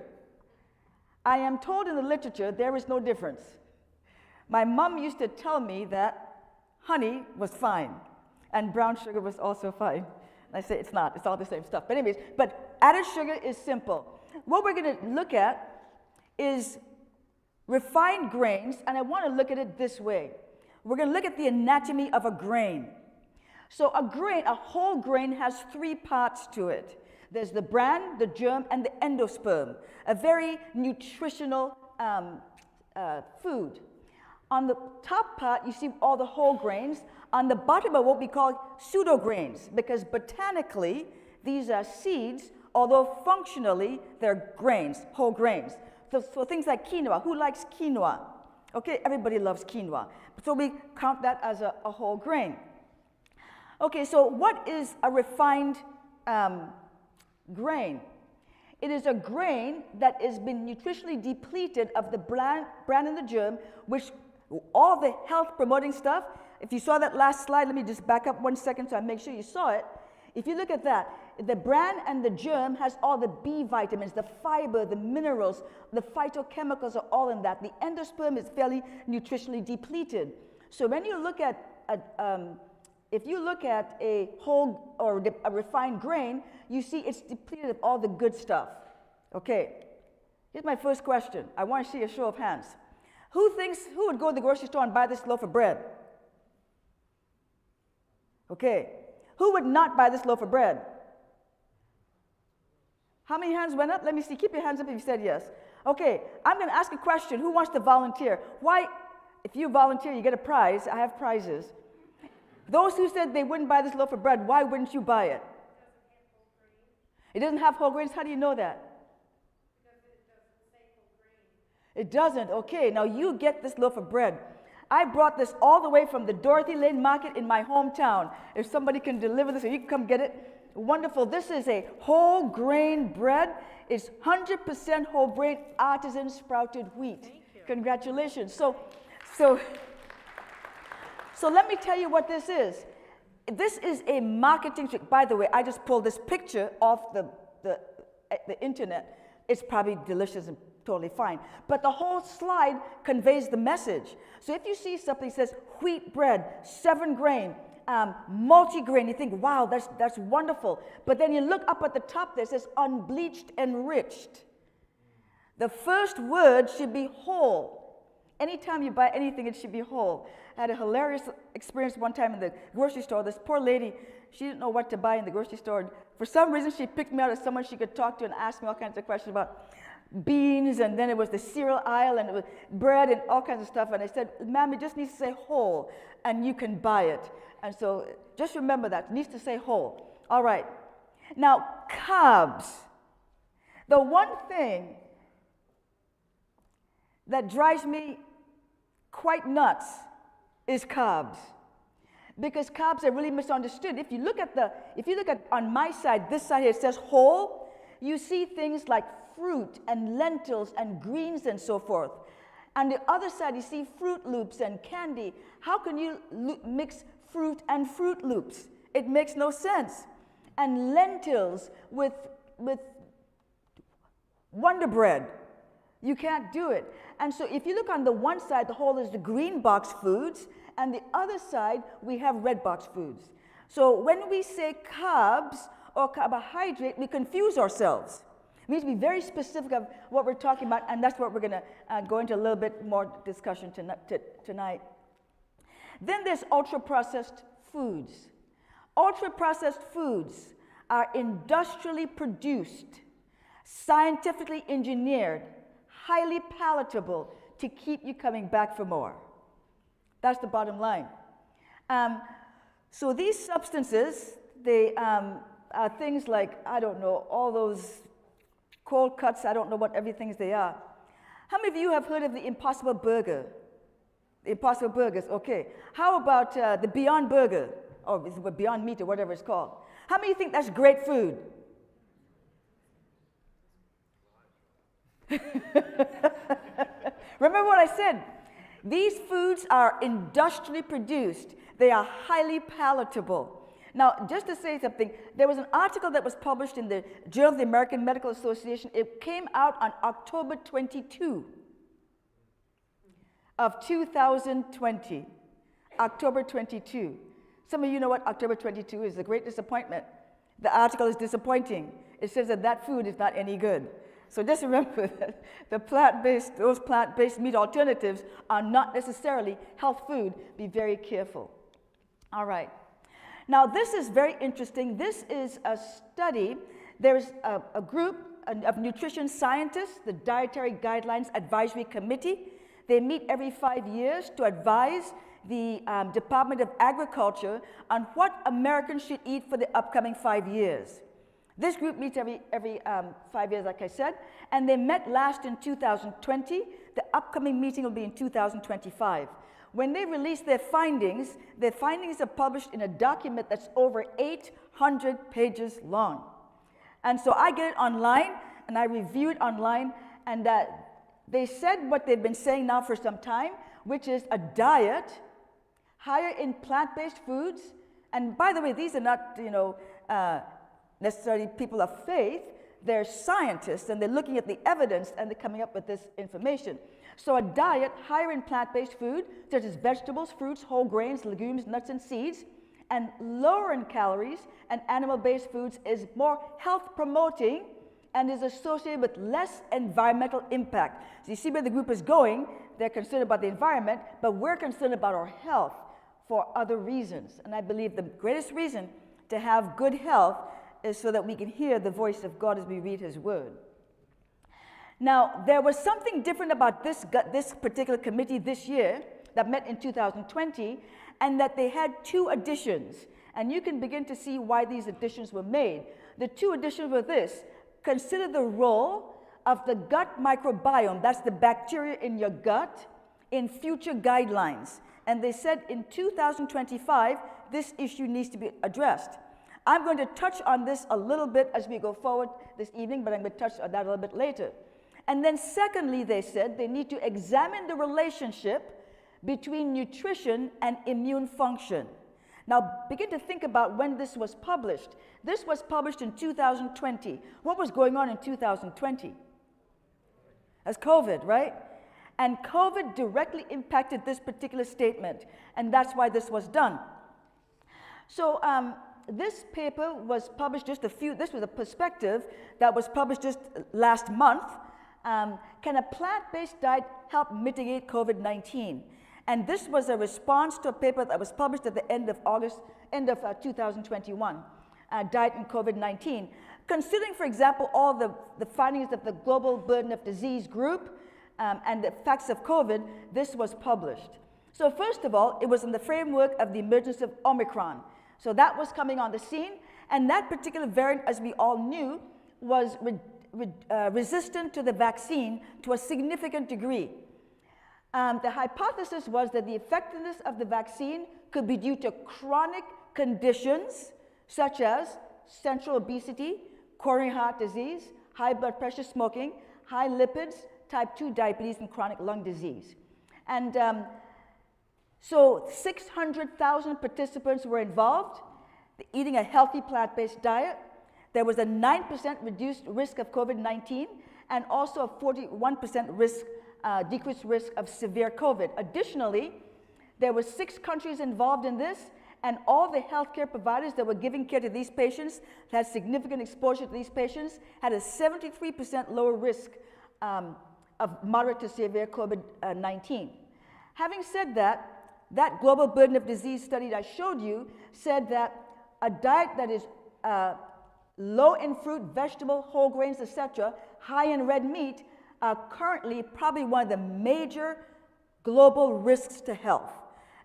I am told in the literature there is no difference. My mom used to tell me that honey was fine, and brown sugar was also fine. And I say it's not, it's all the same stuff. But anyways, but added sugar is simple. What we're going to look at is refined grains, and I want to look at it this way. We're going to look at the anatomy of a grain. So a whole grain has three parts to it. There's the bran, the germ, and the endosperm, a very nutritional food. On the top part, you see all the whole grains. On the bottom are what we call pseudograins, because botanically, these are seeds, although functionally, they're grains, whole grains. So things like quinoa. Who likes quinoa? Okay, everybody loves quinoa. So we count that as a whole grain. Okay, so what is a refined grain? It is a grain that has been nutritionally depleted of the bran and the germ, which all the health-promoting stuff, if you saw that last slide, let me just back up 1 second so I make sure you saw it. If you look at that, the bran and the germ has all the B vitamins, the fiber, the minerals, the phytochemicals are all in that. The endosperm is fairly nutritionally depleted. So when you look at if you look at a whole or a refined grain, you see it's depleted of all the good stuff. Okay, here's my first question. I want to see a show of hands. Who would go to the grocery store and buy this loaf of bread? Okay, who would not buy this loaf of bread? How many hands went up? Let me see. Keep your hands up if you said yes. Okay, I'm going to ask a question. Who wants to volunteer? Why, if you volunteer, you get a prize. I have prizes. Those who said they wouldn't buy this loaf of bread, why wouldn't you buy it? It doesn't have whole grains. How do you know that? Because it doesn't say whole grain. It doesn't. Okay, now you get this loaf of bread. I brought this all the way from the Dorothy Lane Market in my hometown. If somebody can deliver this, or you can come get it. Wonderful. This is a whole grain bread. It's 100% whole grain artisan sprouted wheat. Thank you. Congratulations. So let me tell you what this is. This is a marketing trick. By the way, I just pulled this picture off the internet. It's probably delicious and totally fine. But the whole slide conveys the message. So if you see something that says wheat bread, 7 grain, multi-grain, you think, wow, that's wonderful. But then you look up at the top there, it says unbleached, enriched. The first word should be whole. Anytime you buy anything, it should be whole. I had a hilarious experience one time in the grocery store. This poor lady, she didn't know what to buy in the grocery store. For some reason, she picked me out as someone she could talk to and ask me all kinds of questions about beans, and then it was the cereal aisle, and it was bread and all kinds of stuff. And I said, ma'am, it just needs to say whole, and you can buy it. And so just remember that. It needs to say whole. All right. Now, carbs. The one thing that drives me quite nuts is carbs, because carbs are really misunderstood. If you look at on my side, this side here, it says whole, you see things like fruit and lentils and greens and so forth. On the other side, you see Fruit Loops and candy. How can you mix fruit and Fruit Loops? It makes no sense. and lentils with Wonder Bread. You can't do it. And so if you look on the one side, the whole is the green box foods, and the other side, we have red box foods. So when we say carbs or carbohydrate, we confuse ourselves. We need to be very specific of what we're talking about, and that's what we're going to go into a little bit more discussion tonight. Then there's ultra-processed foods. Ultra-processed foods are industrially produced, scientifically engineered, highly palatable to keep you coming back for more. That's the bottom line. So these substances, they are things like, I don't know, all those cold cuts, I don't know what everything they are. How many of you have heard of the Impossible Burger? The Impossible Burgers, okay. How about the Beyond Burger? Or Beyond Meat or whatever it's called. How many think that's great food? Remember what I said? These foods are industrially produced. They are highly palatable. Now, just to say something, there was an article that was published in the Journal of the American Medical Association. It came out on October 22 of 2020. October 22. Some of you know what October 22 is, a great disappointment. The article is disappointing. It says that food is not any good. So just remember that those plant-based meat alternatives are not necessarily health food. Be very careful. All right. Now this is very interesting. This is a study. There's a group of nutrition scientists, the Dietary Guidelines Advisory Committee. They meet every 5 years to advise the Department of Agriculture on what Americans should eat for the upcoming 5 years. This group meets every 5 years, like I said, and they met last in 2020. The upcoming meeting will be in 2025. When they release their findings are published in a document that's over 800 pages long. And so I get it online, and I review it online, and they said what they've been saying now for some time, which is a diet higher in plant-based foods. And by the way, these are not, necessarily people of faith. They're scientists, and they're looking at the evidence, and they're coming up with this information. So a diet higher in plant-based food, such as vegetables, fruits, whole grains, legumes, nuts, and seeds, and lower in calories and animal-based foods is more health-promoting and is associated with less environmental impact. So you see where the group is going. They're concerned about the environment, but we're concerned about our health for other reasons. And I believe the greatest reason to have good health is so that we can hear the voice of God as we read His Word. Now, there was something different about this particular committee this year that met in 2020, and that they had 2 additions. And you can begin to see why these additions were made. The 2 additions were this: consider the role of the gut microbiome, that's the bacteria in your gut, in future guidelines. And they said in 2025, this issue needs to be addressed. I'm going to touch on this a little bit as we go forward this evening, but I'm going to touch on that a little bit later. And then secondly, they said they need to examine the relationship between nutrition and immune function. Now, begin to think about when this was published. This was published in 2020. What was going on in 2020? That's COVID, right? And COVID directly impacted this particular statement, and that's why this was done. So this paper was published this was a perspective that was published just last month. Can a plant-based diet help mitigate COVID-19? And this was a response to a paper that was published at the end of 2021, Diet and COVID-19. Considering, for example, all the findings of the Global Burden of Disease group and the effects of COVID, this was published. So first of all, it was in the framework of the emergence of Omicron. So that was coming on the scene, and that particular variant, as we all knew, was resistant to the vaccine to a significant degree. The hypothesis was that the effectiveness of the vaccine could be due to chronic conditions such as central obesity, coronary heart disease, high blood pressure, smoking, high lipids, type 2 diabetes, and chronic lung disease. And so 600,000 participants were involved. eating a healthy plant-based diet, there was a 9% reduced risk of COVID-19 and also a 41% decreased risk of severe COVID. Additionally, there were 6 countries involved in this, and all the healthcare providers that were giving care to these patients, that had significant exposure to these patients, had a 73% lower risk of moderate to severe COVID-19. Having said that, that global burden of disease study that I showed you said that a diet that is low in fruit, vegetable, whole grains, etc., high in red meat, are currently probably one of the major global risks to health.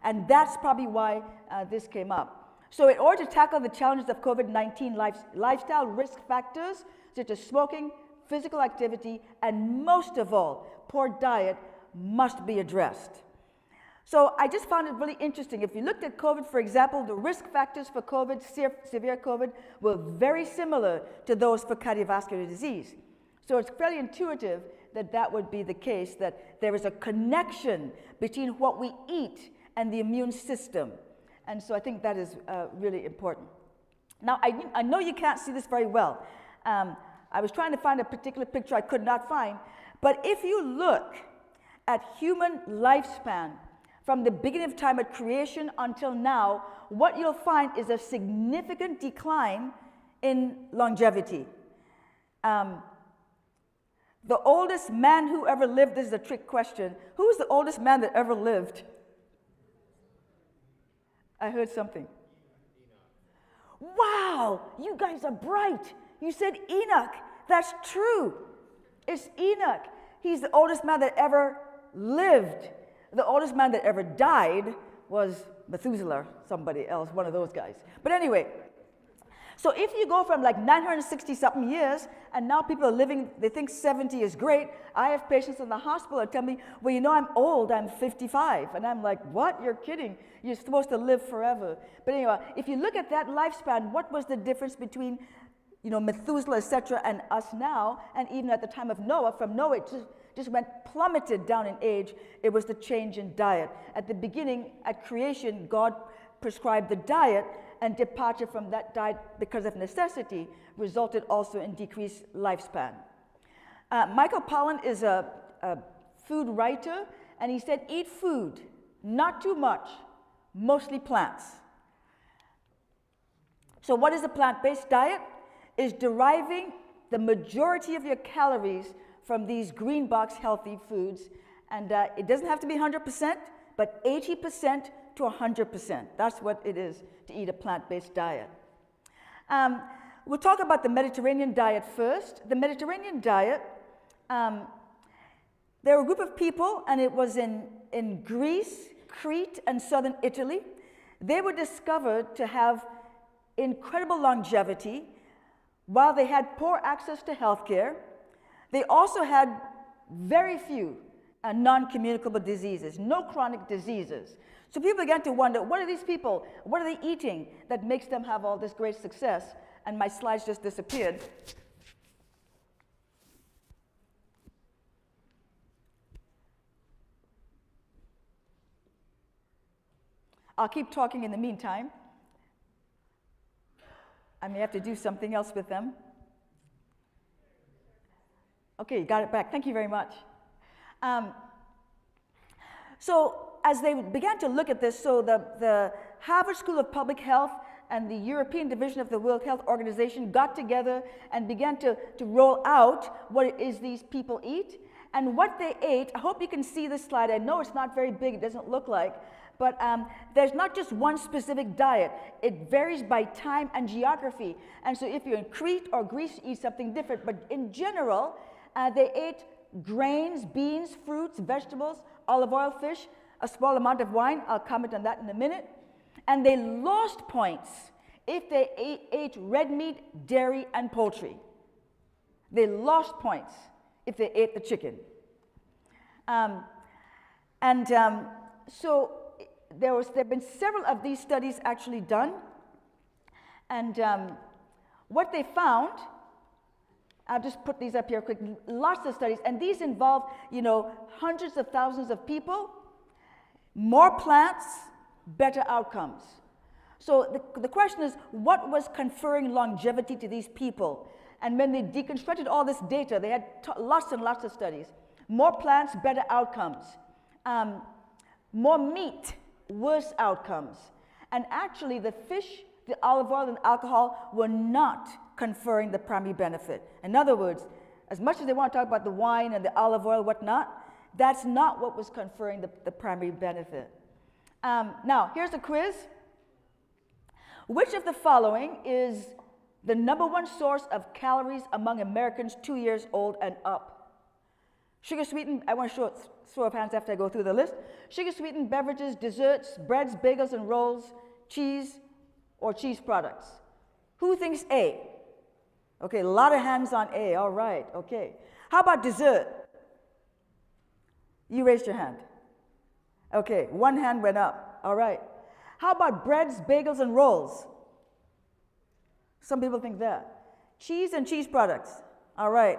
And that's probably why this came up. So in order to tackle the challenges of COVID-19, lifestyle risk factors such as smoking, physical activity, and most of all, poor diet must be addressed. So I just found it really interesting. If you looked at COVID, for example, the risk factors for COVID, severe COVID, were very similar to those for cardiovascular disease. So it's fairly intuitive that that would be the case, that there is a connection between what we eat and the immune system. And so I think that is really important. Now, I know you can't see this very well. I was trying to find a particular picture I could not find. But if you look at human lifespan from the beginning of time at creation until now, what you'll find is a significant decline in longevity. The oldest man who ever lived, this is a trick question. Who is the oldest man that ever lived? I heard something. Wow, you guys are bright. You said Enoch. That's true. It's Enoch. He's the oldest man that ever lived. The oldest man that ever died was Methuselah, somebody else, one of those guys. But anyway, so if you go from like 960-something years, and now people are living, they think 70 is great. I have patients in the hospital that tell me, well, you know, I'm old, I'm 55. And I'm like, what? You're kidding. You're supposed to live forever. But anyway, if you look at that lifespan, what was the difference between, you know, Methuselah, etc., and us now, and even at the time of Noah? From Noah, it just went plummeted down in age. It was the change in diet. At the beginning, at creation, God prescribed the diet, and departure from that diet because of necessity resulted also in decreased lifespan. Michael Pollan is a food writer, and he said, eat food, not too much, mostly plants. So what is a plant-based diet? Is deriving the majority of your calories from these green box healthy foods, and it doesn't have to be 100%, but 80% to 100%. That's what it is to eat a plant-based diet. We'll talk about the Mediterranean diet first. The Mediterranean diet, there were a group of people, and it was in Greece, Crete, and southern Italy. They were discovered to have incredible longevity while they had poor access to health care. They also had very few non-communicable diseases, no chronic diseases. So people began to wonder, what are these people, what are they eating that makes them have all this great success? And my slides just disappeared. I'll keep talking in the meantime. I may have to do something else with them. Okay, got it back. Thank you very much. So as they began to look at this, so the Harvard School of Public Health and the European Division of the World Health Organization got together and began to roll out what it is these people eat. And what they ate, I hope you can see this slide. I know it's not very big, it doesn't look like, but there's not just one specific diet. It varies by time and geography. And so if you're in Crete or Greece, you eat something different. But in general, they ate grains, beans, fruits, vegetables, olive oil, fish, a small amount of wine. I'll comment on that in a minute. And they lost points if they ate red meat, dairy, and poultry. They lost points if they ate the chicken. So there have been several of these studies actually done. And what they found, I'll just put these up here quick, lots of studies, and these involve, you know, hundreds of thousands of people, more plants, better outcomes. So the question is, what was conferring longevity to these people? And when they deconstructed all this data, they had lots and lots of studies. More plants, better outcomes. More meat, worse outcomes. And actually, the fish, the olive oil, and alcohol were not conferring the primary benefit. In other words, as much as they want to talk about the wine and the olive oil, whatnot, that's not what was conferring the primary benefit. Now, here's a quiz. Which of the following is the #1 source of calories among Americans 2 years old and up? Sugar sweetened, I want to show of hands after I go through the list. Sugar sweetened beverages, desserts, breads, bagels, and rolls, cheese, or cheese products. Who thinks A? Okay, a lot of hands on A, all right, okay. How about dessert? You raised your hand. Okay, one hand went up, all right. How about breads, bagels, and rolls? Some people think that. Cheese and cheese products, all right.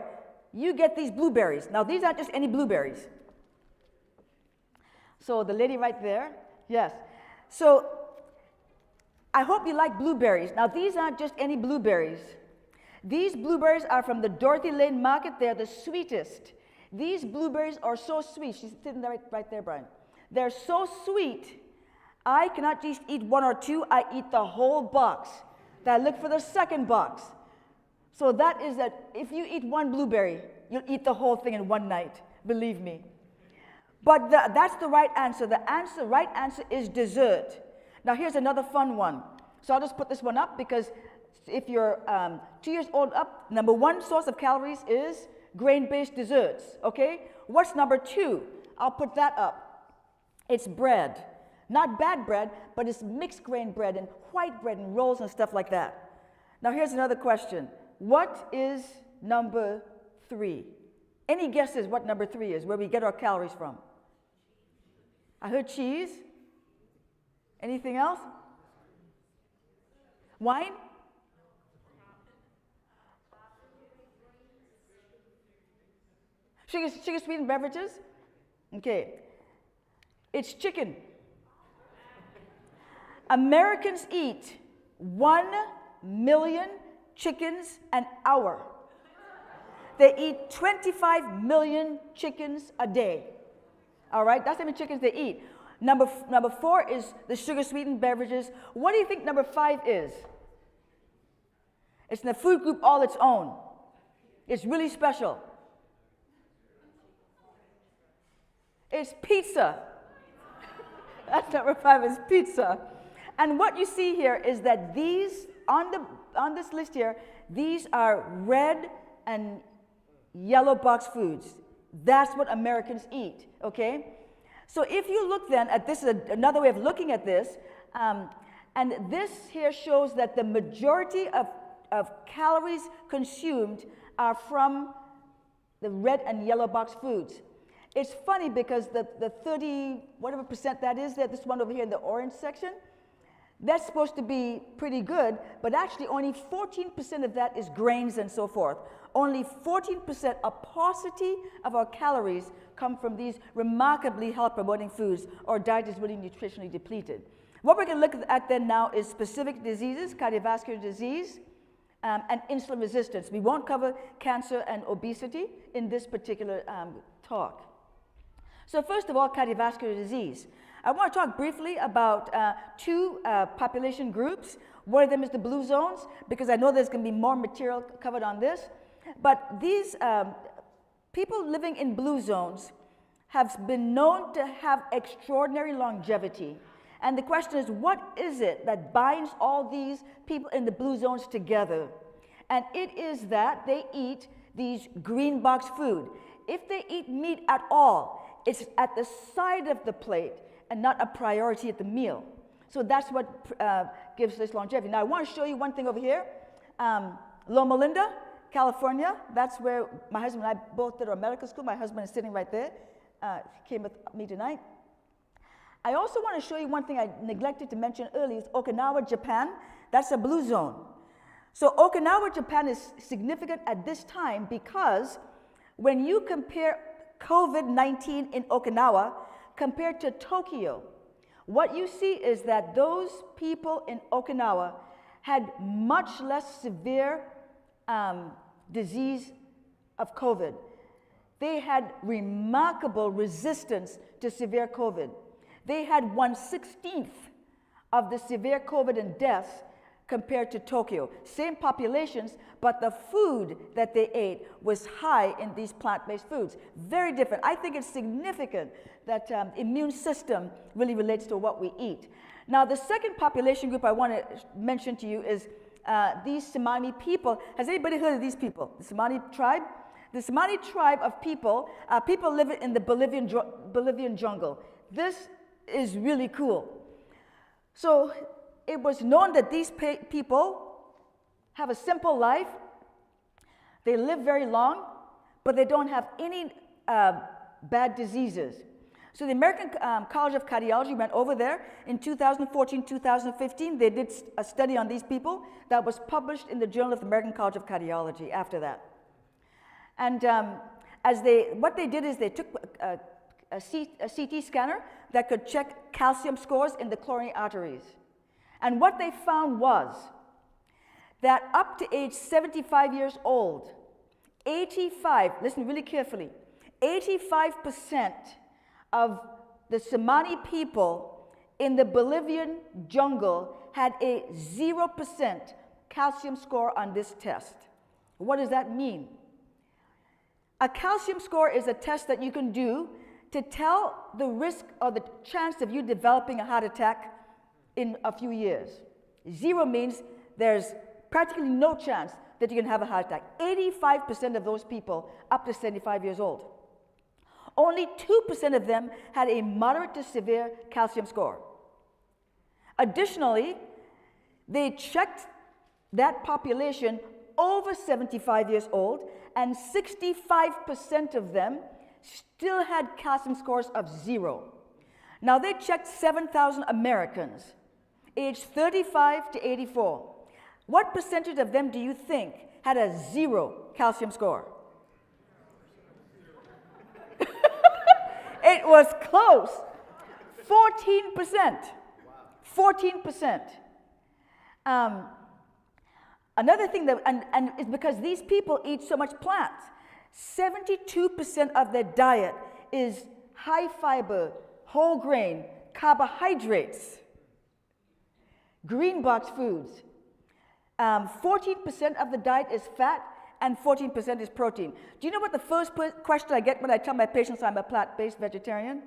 You get these blueberries. Now, these aren't just any blueberries. So the lady right there, yes. So I hope you like blueberries. Now, these aren't just any blueberries. These blueberries are from the Dorothy Lane Market. They're the sweetest. These blueberries are so sweet. She's sitting there right there, Brian. They're so sweet, I cannot just eat one or two. I eat the whole box. Then I look for the second box. So that is that if you eat one blueberry, you'll eat the whole thing in one night, believe me. But that's the right answer. The right answer is dessert. Now here's another fun one. So I'll just put this one up because if you're 2 years old up, #1 source of calories is grain-based desserts, okay? What's #2? I'll put that up. It's bread. Not bad bread, but it's mixed grain bread and white bread and rolls and stuff like that. Now here's another question. What is #3? Any guesses what #3 is, where we get our calories from? I heard cheese. Anything else? Wine? Sugar sweetened beverages? Okay. It's chicken. Americans eat 1 million chickens an hour. They eat 25 million chickens a day. All right, that's how many chickens they eat. Number 4 is the sugar sweetened beverages. What do you think #5 is? It's in the food group all its own. It's really special. It's pizza. That's #5 is pizza. And what you see here is that these, on this list here, these are red and yellow box foods. That's what Americans eat, okay? So if you look then at this, is another way of looking at this, and this here shows that the majority of calories consumed are from the red and yellow box foods. It's funny because the 30, whatever percent that is there, this one over here in the orange section, that's supposed to be pretty good, but actually only 14% of that is grains and so forth. Only 14%, a paucity of our calories come from these remarkably health-promoting foods. Our diet is really nutritionally depleted. What we're going to look at then now is specific diseases, cardiovascular disease, and insulin resistance. We won't cover cancer and obesity in this particular talk. So first of all, cardiovascular disease. I want to talk briefly about 2 population groups. One of them is the blue zones, because I know there's going to be more material covered on this. But these people living in blue zones have been known to have extraordinary longevity. And the question is, what is it that binds all these people in the blue zones together? And it is that they eat these green box food. If they eat meat at all, it's at the side of the plate and not a priority at the meal. So that's what gives this longevity. Now I want to show you one thing over here. Loma Linda, California. That's where my husband and I both did our medical school. My husband is sitting right there. He came with me tonight. I also want to show you one thing I neglected to mention earlier. Is Okinawa, Japan. That's a blue zone. So Okinawa, Japan is significant at this time because when you compare COVID-19 in Okinawa compared to Tokyo, what you see is that those people in Okinawa had much less severe disease of COVID. They had remarkable resistance to severe COVID. They had 1/16 of the severe COVID and deaths compared to Tokyo. Same populations, but the food that they ate was high in these plant-based foods. Very different. I think it's significant that immune system really relates to what we eat. Now, the second population group I want to mention to you is these Tsimane people. Has anybody heard of these people? The Tsimane tribe? The Tsimane tribe of people, people live in the Bolivian jungle. This is really cool. So it was known that these people have a simple life. They live very long, but they don't have any bad diseases. So the American College of Cardiology went over there in 2014, 2015. They did a study on these people that was published in the Journal of the American College of Cardiology after that. And what they did is they took a CT scanner that could check calcium scores in the coronary arteries. And what they found was that up to age 75 years old, 85, listen really carefully, 85% of the Tsimane people in the Bolivian jungle had a 0% calcium score on this test. What does that mean? A calcium score is a test that you can do to tell the risk or the chance of you developing a heart attack in a few years. 0 means there's practically no chance that you can have a heart attack. 85% of those people up to 75 years old. Only 2% of them had a moderate to severe calcium score. Additionally, they checked that population over 75 years old, and 65% of them still had calcium scores of 0. Now, they checked 7,000 Americans, aged 35 to 84. What percentage of them do you think had a 0 calcium score? It was close. 14%. 14%. Another thing that, and it's because these people eat so much plants. 72% of their diet is high fiber, whole grain, carbohydrates, green box foods. 14% of the diet is fat, and 14% is protein. Do you know what the first question I get when I tell my patients I'm a plant-based vegetarian?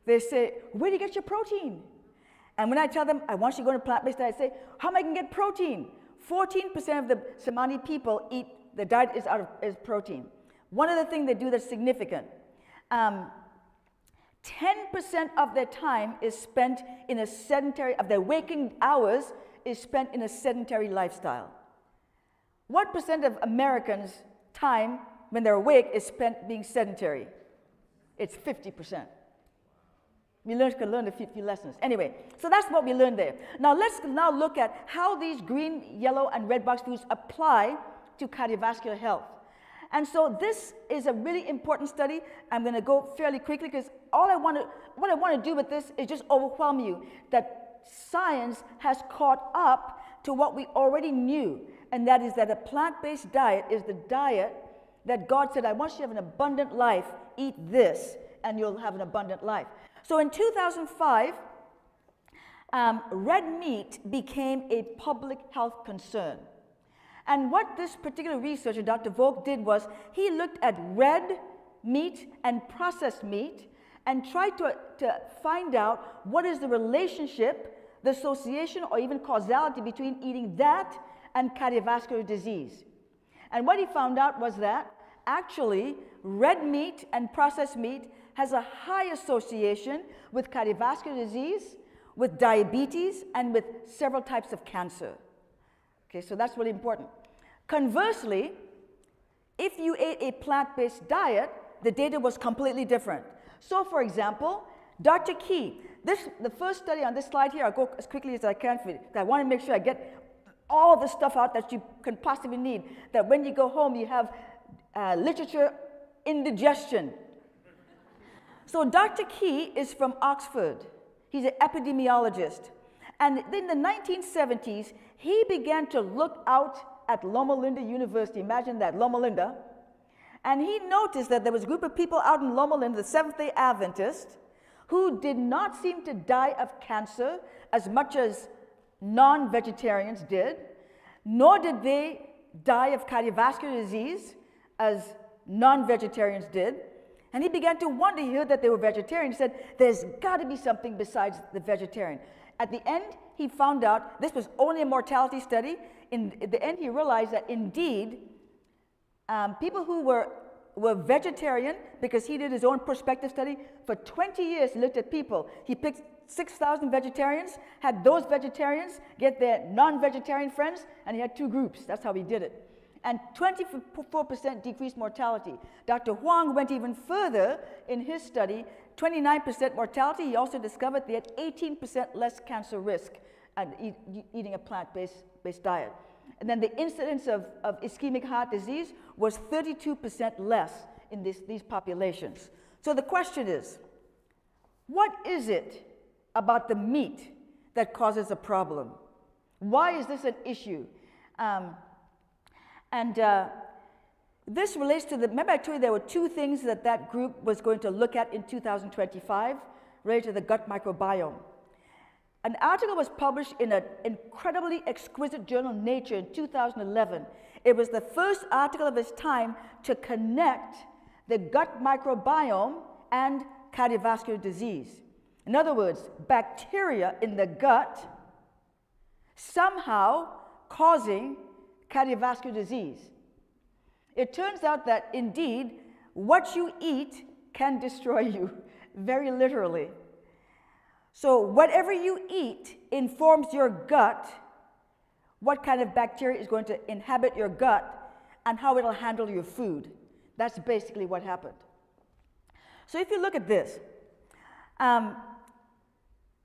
They say, where do you get your protein? And when I tell them, I want you to go to plant-based diet, I say, how am I going to get protein? 14% of the Tsimane people eat, the diet is protein. One other thing they do that's significant, 10% of their time is spent in a sedentary, of their waking hours is spent in a sedentary lifestyle. What percent of Americans' time when they're awake is spent being sedentary? It's 50%. We can learn a few lessons. Anyway, so that's what we learned there. Now let's look at how these green, yellow, and red box foods apply to cardiovascular health. And so this is a really important study. I'm going to go fairly quickly because what I want to do with this is just overwhelm you that science has caught up to what we already knew, and that is that a plant-based diet is the diet that God said, I want you to have an abundant life, eat this, and you'll have an abundant life. So in 2005, red meat became a public health concern. And what this particular researcher, Dr. Volk, did was he looked at red meat and processed meat and tried to find out what is the relationship, the association, or even causality between eating that and cardiovascular disease. And what he found out was that actually red meat and processed meat has a high association with cardiovascular disease, with diabetes, and with several types of cancer. Okay, so that's really important. Conversely, if you ate a plant-based diet, the data was completely different. So for example, Dr. Key, the first study on this slide here, I'll go as quickly as I can for you. I want to make sure I get all the stuff out that you can possibly need, that when you go home you have literature indigestion. So Dr. Key is from Oxford, He's an epidemiologist. And in the 1970s, he began to look out at Loma Linda University. Imagine that, Loma Linda. And he noticed that there was a group of people out in Loma Linda, the Seventh-day Adventist, who did not seem to die of cancer as much as non-vegetarians did, nor did they die of cardiovascular disease as non-vegetarians did. And he began to wonder. He heard that they were vegetarian. He said, there's got to be something besides the vegetarian. At the end, he found out this was only a mortality study. At the end, he realized that indeed, people who were vegetarian, because he did his own prospective study, for 20 years he looked at people. He picked 6,000 vegetarians, had those vegetarians get their non-vegetarian friends, and he had two groups. That's how he did it. And 24% decreased mortality. Dr. Huang went even further in his study, 29% mortality. He also discovered they had 18% less cancer risk and eating a plant-based diet. And then the incidence of ischemic heart disease was 32% less in these populations. So the question is, what is it about the meat that causes a problem? Why is this an issue? This relates to remember I told you there were two things that group was going to look at in 2025 related to the gut microbiome. An article was published in an incredibly exquisite journal, Nature, in 2011. It was the first article of its time to connect the gut microbiome and cardiovascular disease. In other words, bacteria in the gut somehow causing cardiovascular disease. It turns out that indeed, what you eat can destroy you, very literally. So whatever you eat informs your gut, what kind of bacteria is going to inhabit your gut, and how it'll handle your food. That's basically what happened. So if you look at this,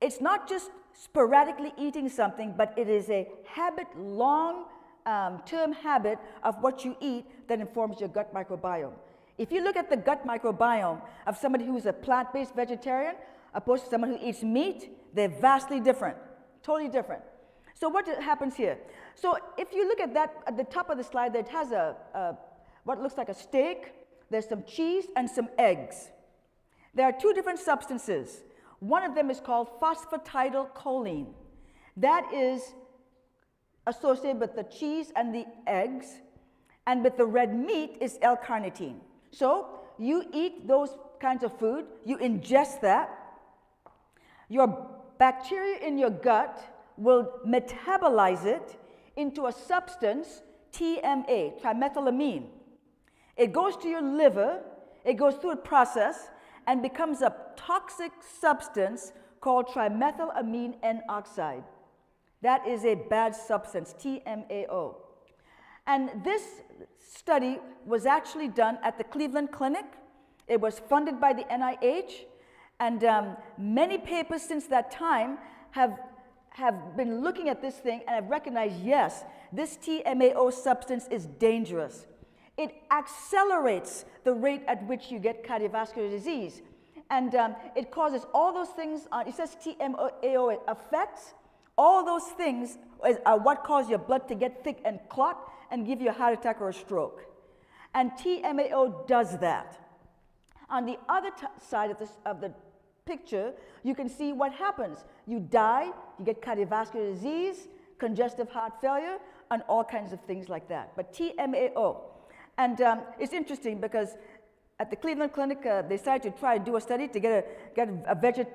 it's not just sporadically eating something, but it is a habit, long-term habit of what you eat that informs your gut microbiome. If you look at the gut microbiome of somebody who's a plant-based vegetarian opposed to someone who eats meat, they're vastly different, totally different. So what happens here? So if you look at that, at the top of the slide, it has what looks like a steak, there's some cheese and some eggs. There are two different substances. One of them is called phosphatidylcholine. That is associated with the cheese and the eggs, and with the red meat is L-carnitine. So you eat those kinds of food, you ingest that, your bacteria in your gut will metabolize it into a substance, TMA, trimethylamine. It goes to your liver, it goes through a process, and becomes a toxic substance called trimethylamine N-oxide. That is a bad substance, TMAO. And this study was actually done at the Cleveland Clinic. It was funded by the NIH, and many papers since that time have been looking at this thing and have recognized, yes, this TMAO substance is dangerous. It accelerates the rate at which you get cardiovascular disease. And it causes all those things, it says TMAO affects, all those things are what cause your blood to get thick and clot and give you a heart attack or a stroke. And TMAO does that. On the other side of the picture, you can see what happens. You die, you get cardiovascular disease, congestive heart failure, and all kinds of things like that. But TMAO. And it's interesting because at the Cleveland Clinic, they decided to try to do a study to get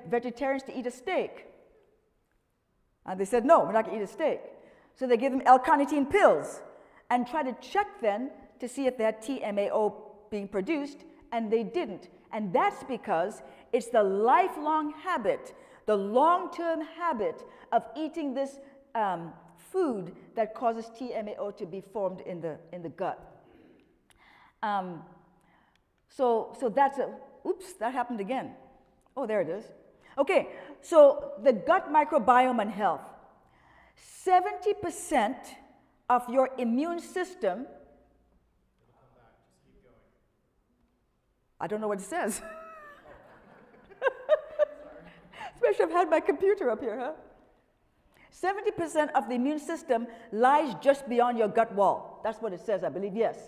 vegetarians to eat a steak. And they said, no, we're not going to eat a steak. So they gave them L-carnitine pills and tried to check then to see if they had TMAO being produced, and they didn't. And that's because it's the lifelong habit, the long-term habit of eating this food that causes TMAO to be formed in the gut. So that's oops, that happened again. Oh, there it is. Okay, so the gut microbiome and health. 70% of your immune system, I don't know what it says. Wish I've had my computer up here, huh? 70% of the immune system lies just beyond your gut wall. That's what it says, I believe, yes.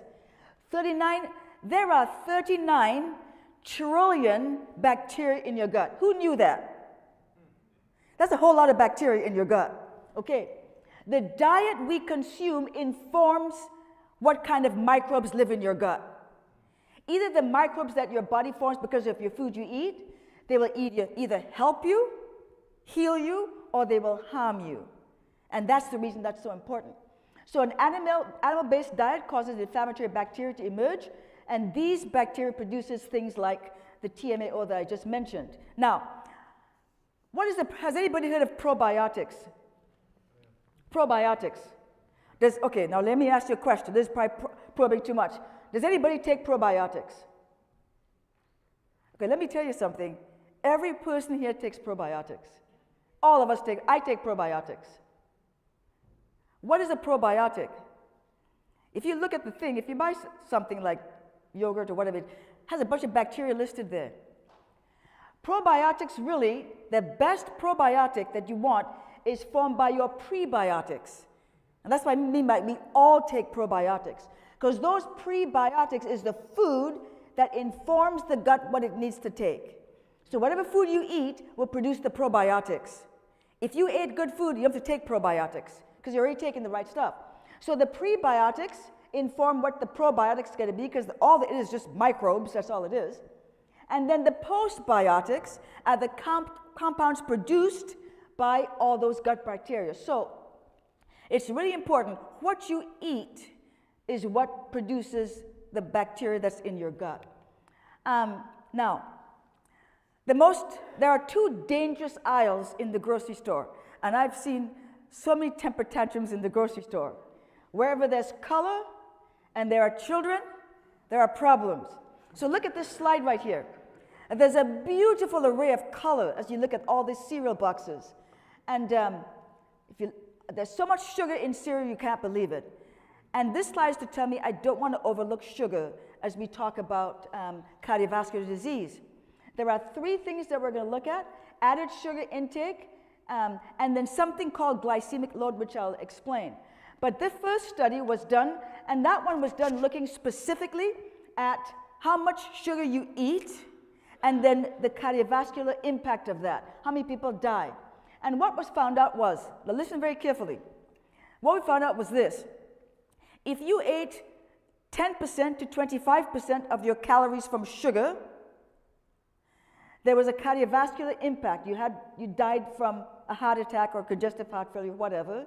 There are 39 trillion bacteria in your gut. Who knew that? That's a whole lot of bacteria in your gut. Okay. The diet we consume informs what kind of microbes live in your gut. Either the microbes that your body forms because of your food you eat, they will either help you, heal you, or they will harm you. And that's the reason that's so important. So an animal-based diet causes inflammatory bacteria to emerge, and these bacteria produces things like the TMAO that I just mentioned. Now, has anybody heard of probiotics? Probiotics. Okay, now let me ask you a question. This is probably probing too much. Does anybody take probiotics? Okay, let me tell you something. Every person here takes probiotics. All of us I take probiotics. What is a probiotic? If you look at the thing, if you buy something like yogurt or whatever, it has a bunch of bacteria listed there. Probiotics, really, the best probiotic that you want is formed by your prebiotics. And that's what I mean by we all take probiotics. Because those prebiotics is the food that informs the gut what it needs to take. So whatever food you eat will produce the probiotics. If you ate good food, you have to take probiotics because you're already taking the right stuff. So the prebiotics inform what the probiotics are going to be because all it is just microbes, that's all it is. And then the postbiotics are the compounds produced by all those gut bacteria. So it's really important. What you eat is what produces the bacteria that's in your gut. Now, there are two dangerous aisles in the grocery store, and I've seen so many temper tantrums in the grocery store. Wherever there's color and there are children, there are problems. So look at this slide right here. And there's a beautiful array of color as you look at all these cereal boxes. And there's so much sugar in cereal you can't believe it. And this slide is to tell me I don't want to overlook sugar as we talk about cardiovascular disease. There are three things that we're going to look at: added sugar intake, and then something called glycemic load, which I'll explain. But this first study was done, and that one was done looking specifically at how much sugar you eat, and then the cardiovascular impact of that. How many people die? And what was found out was, now listen very carefully, what we found out was this: if you ate 10% to 25% of your calories from sugar, there was a cardiovascular impact. You died from a heart attack or congestive heart failure, whatever.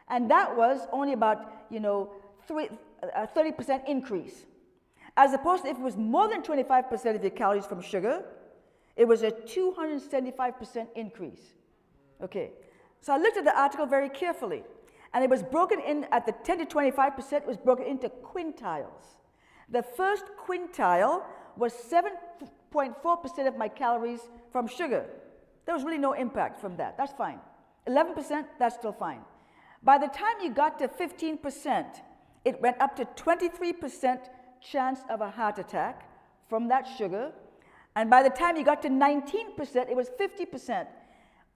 And that was only about, a 30% increase. As opposed to if it was more than 25% of your calories from sugar, it was a 275% increase. Okay, so I looked at the article very carefully, and it was broken in at the 10 to 25%, it was broken into quintiles. The first quintile was 7.4% of my calories from sugar. There was really no impact from that. That's fine. 11%, that's still fine. By the time you got to 15%, it went up to 23% chance of a heart attack from that sugar. And by the time you got to 19%, it was 50%.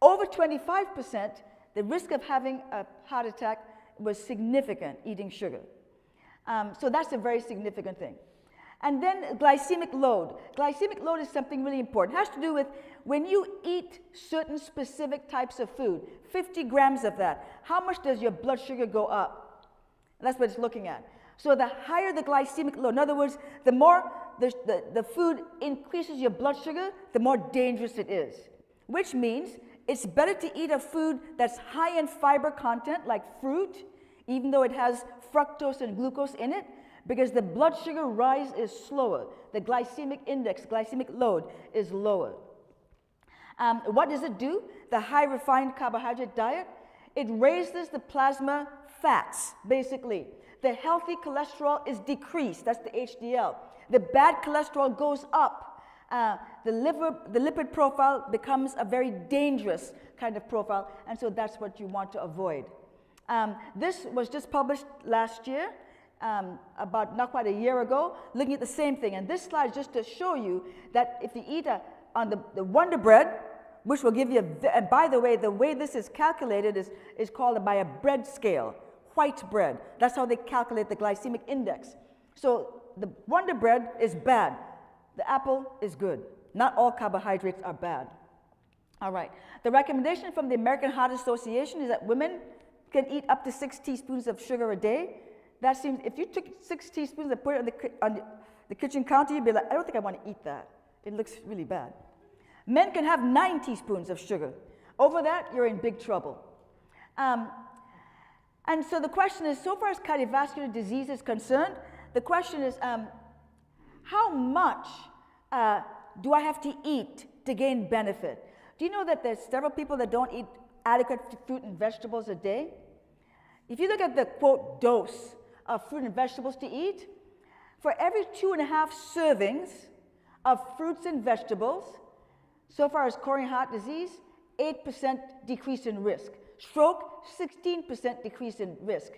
Over 25%, the risk of having a heart attack was significant eating sugar. So that's a very significant thing. And then glycemic load. Glycemic load is something really important. It has to do with when you eat certain specific types of food, 50 grams of that, how much does your blood sugar go up? That's what it's looking at. So the higher the glycemic load, in other words, the more the food increases your blood sugar, the more dangerous it is. Which means it's better to eat a food that's high in fiber content, like fruit, even though it has fructose and glucose in it, because the blood sugar rise is slower. The glycemic index, glycemic load, is lower. What does it do? The high refined carbohydrate diet, it raises the plasma fats, basically. The healthy cholesterol is decreased, that's the HDL. The bad cholesterol goes up. The lipid profile becomes a very dangerous kind of profile, and so that's what you want to avoid. This was just published last year, about not quite a year ago, looking at the same thing. And this slide is just to show you that if you eat on the Wonder Bread which will give you, and by the way this is calculated is called by a bread scale, white bread. That's how they calculate the glycemic index. So the Wonder Bread is bad. The apple is good. Not all carbohydrates are bad. All right. The recommendation from the American Heart Association is that women can eat up to 6 teaspoons of sugar a day. That seems, if you took 6 teaspoons and put it on the kitchen counter, you'd be like, I don't think I want to eat that. It looks really bad. Men can have 9 teaspoons of sugar. Over that, you're in big trouble. And so the question is, so far as cardiovascular disease is concerned, the question is, how much do I have to eat to gain benefit? Do you know that there's several people that don't eat adequate fruit and vegetables a day? If you look at the, quote, dose of fruit and vegetables to eat, for every 2.5 servings of fruits and vegetables, so far as coronary heart disease, 8% decrease in risk. Stroke, 16% decrease in risk.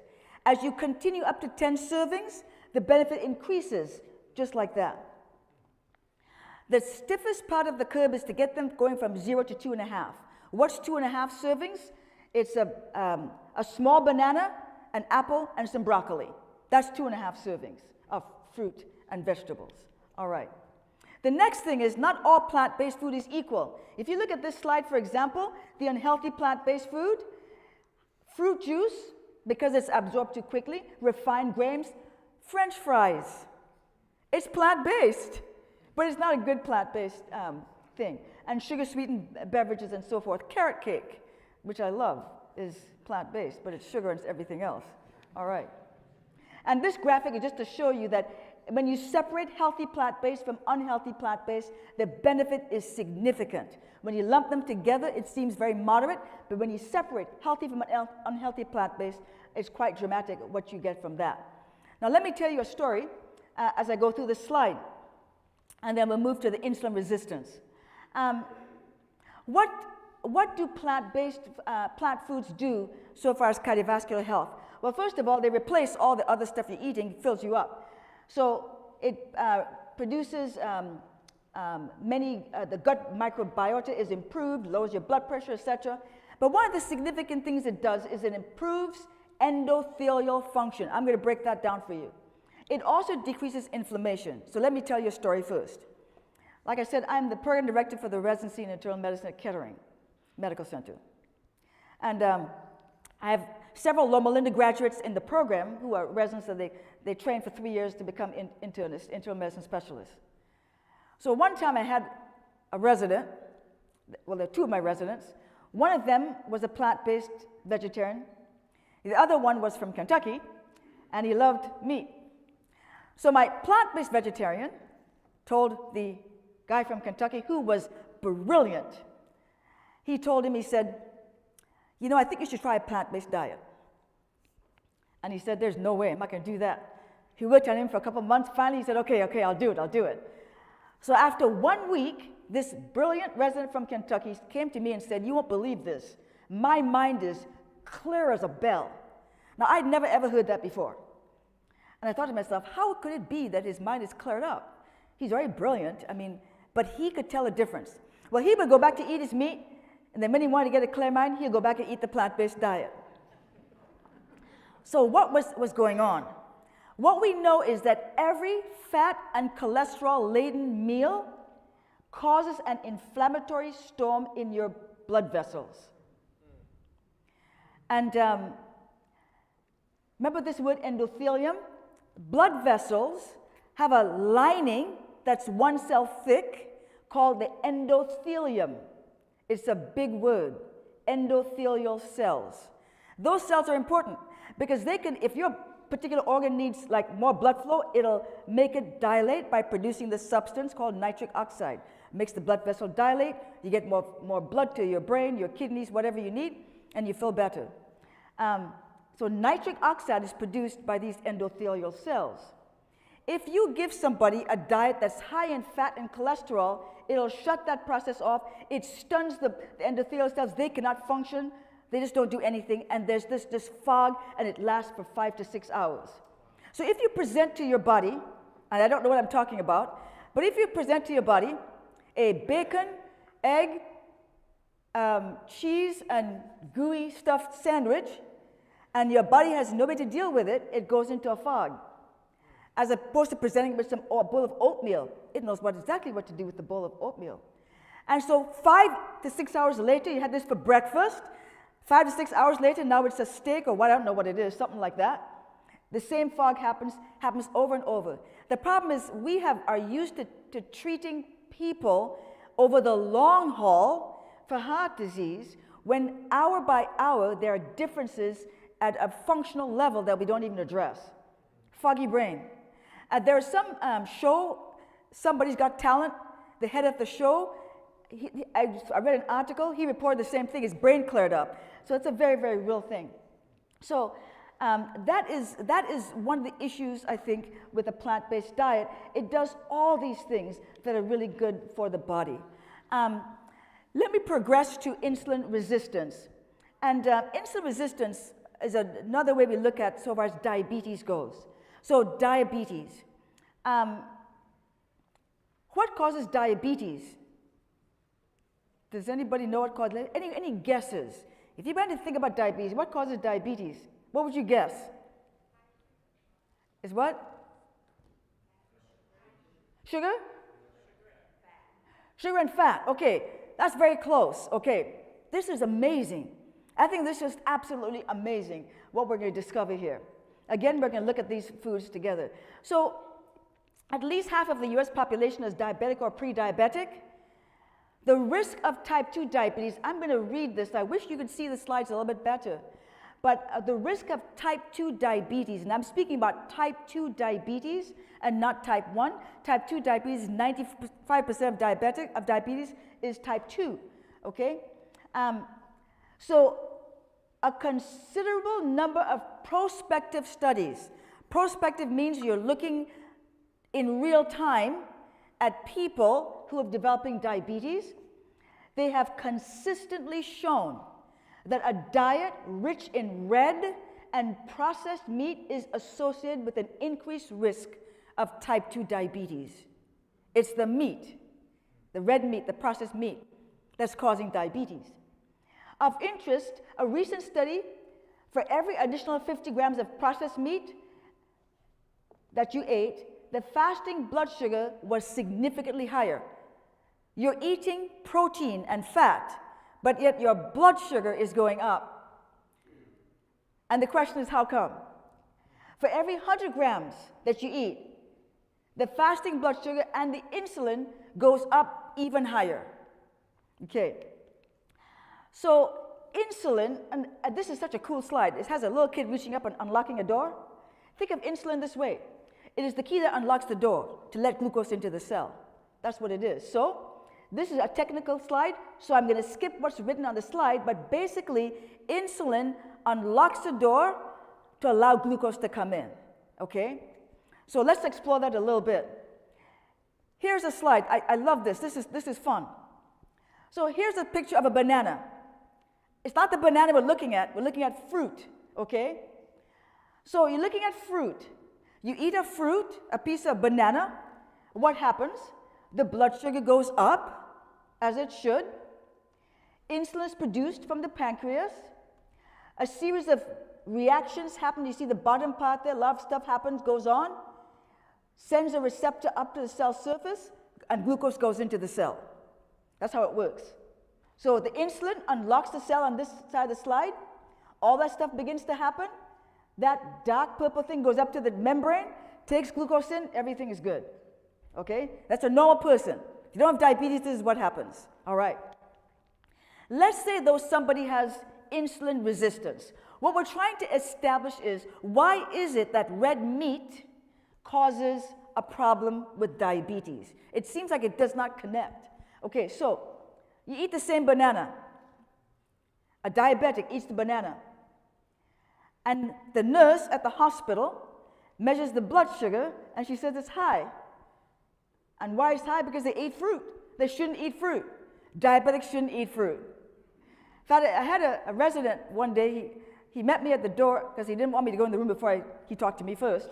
As you continue up to 10 servings, the benefit increases just like that. The stiffest part of the curve is to get them going from 0 to 2.5. What's 2.5 servings? It's a small banana, an apple, and some broccoli. That's 2.5 servings of fruit and vegetables. All right. The next thing is not all plant-based food is equal. If you look at this slide, for example, the unhealthy plant-based food, fruit juice, because it's absorbed too quickly, refined grains, French fries. It's plant-based, but it's not a good plant-based thing. And sugar-sweetened beverages and so forth. Carrot cake, which I love, is plant-based, but it's sugar and it's everything else. All right. And this graphic is just to show you that when you separate healthy plant-based from unhealthy plant-based, the benefit is significant. When you lump them together, it seems very moderate, but when you separate healthy from unhealthy plant-based, it's quite dramatic what you get from that. Now let me tell you a story as I go through this slide, and then we'll move to the insulin resistance. What do plant-based plant foods do so far as cardiovascular health? Well, first of all, they replace all the other stuff you're eating, fills you up. So it produces the gut microbiota is improved, lowers your blood pressure, etc. But one of the significant things it does is it improves endothelial function. I'm going to break that down for you. It also decreases inflammation. So let me tell you a story first. Like I said, I'm the program director for the Residency in Internal Medicine at Kettering Medical Center. And I have several Loma Linda graduates in the program who are residents, so they train for 3 years to become internists, internal medicine specialists. So one time I had a resident, well, there are 2 of my residents. One of them was a plant-based vegetarian. The other one was from Kentucky, and he loved meat. So my plant-based vegetarian told the guy from Kentucky, who was brilliant, he told him, he said, you know, I think you should try a plant-based diet. And he said, there's no way, I'm not going to do that. He worked on him for a couple of months. Finally, he said, okay, I'll do it. So after 1 week, this brilliant resident from Kentucky came to me and said, you won't believe this. My mind is clear as a bell. Now, I'd never, ever heard that before. And I thought to myself, how could it be that his mind is cleared up? He's very brilliant, but he could tell a difference. Well, he would go back to eat his meat, and then when he wanted to get a clear mind, he'd go back and eat the plant-based diet. So what was going on? What we know is that every fat and cholesterol-laden meal causes an inflammatory storm in your blood vessels. And remember this word endothelium? Blood vessels have a lining that's 1 cell thick called the endothelium. It's a big word, endothelial cells. Those cells are important because they can, if your particular organ needs like more blood flow, it'll make it dilate by producing this substance called nitric oxide. It makes the blood vessel dilate, you get more blood to your brain, your kidneys, whatever you need, and you feel better. So nitric oxide is produced by these endothelial cells. If you give somebody a diet that's high in fat and cholesterol, it'll shut that process off. It stuns the endothelial cells. They cannot function. They just don't do anything. And there's this fog, and it lasts for 5 to 6 hours. So if you present to your body, and I don't know what I'm talking about, but if you present to your body a bacon, egg, cheese and gooey stuffed sandwich, and your body has no way to deal with it, it goes into a fog. As opposed to presenting it with a bowl of oatmeal, it knows exactly what to do with the bowl of oatmeal. And so 5 to 6 hours later, you had this for breakfast. 5 to 6 hours later, now it's a steak or what, I don't know what it is, something like that. The same fog happens over and over. The problem is we are used to treating people over the long haul for heart disease, when hour by hour there are differences at a functional level that we don't even address. Foggy brain. There's some show, Somebody's Got Talent, the head of the show, I read an article, he reported the same thing, his brain cleared up. So it's a very, very real thing. So that is one of the issues, I think, with a plant-based diet. It does all these things that are really good for the body. Let me progress to insulin resistance. And insulin resistance is another way we look at so far as diabetes goes. So diabetes. What causes diabetes? Does anybody know what causes it? Any guesses? If you began to think about diabetes, what causes diabetes? What would you guess? Is what? Sugar? Sugar and fat. Okay, that's very close. Okay, this is amazing. I think this is absolutely amazing what we're going to discover here. Again, we're going to look at these foods together. So, at least half of the US population is diabetic or pre-diabetic. The risk of type 2 diabetes, I'm going to read this. I wish you could see the slides a little bit better. But the risk of type 2 diabetes, and I'm speaking about type 2 diabetes and not type 1. Type 2 diabetes, 95% of diabetes is type 2, okay? So a considerable number of prospective studies. Prospective means you're looking in real time at people who are developing diabetes. They have consistently shown that a diet rich in red and processed meat is associated with an increased risk of type 2 diabetes. It's the meat, the red meat, the processed meat, that's causing diabetes. Of interest, a recent study, for every additional 50 grams of processed meat that you ate, the fasting blood sugar was significantly higher. You're eating protein and fat, but yet your blood sugar is going up. And the question is, how come? For every 100 grams that you eat, the fasting blood sugar and the insulin goes up even higher. Okay. So insulin, and this is such a cool slide. It has a little kid reaching up and unlocking a door. Think of insulin this way. It is the key that unlocks the door to let glucose into the cell. That's what it is. So this is a technical slide, so I'm going to skip what's written on the slide, but basically insulin unlocks the door to allow glucose to come in, okay? So let's explore that a little bit. Here's a slide. I love this. This is fun. So here's a picture of a banana. It's not the banana we're looking at fruit, okay? So you're looking at fruit. You eat a fruit, a piece of banana, what happens? The blood sugar goes up, as it should. Insulin is produced from the pancreas. A series of reactions happen. You see the bottom part there, a lot of stuff happens, goes on, sends a receptor up to the cell surface, and glucose goes into the cell. That's how it works. So the insulin unlocks the cell on this side of the slide. All that stuff begins to happen. That dark purple thing goes up to the membrane, takes glucose in, everything is good. Okay? That's a normal person. If you don't have diabetes, this is what happens. All right. Let's say, though, somebody has insulin resistance. What we're trying to establish is, why is it that red meat causes a problem with diabetes? It seems like it does not connect. Okay, so you eat the same banana. A diabetic eats the banana. And the nurse at the hospital measures the blood sugar, and she says it's high. And why is it high? Because they ate fruit. They shouldn't eat fruit. Diabetics shouldn't eat fruit. In fact, I had a resident one day, he met me at the door because he didn't want me to go in the room before he talked to me first.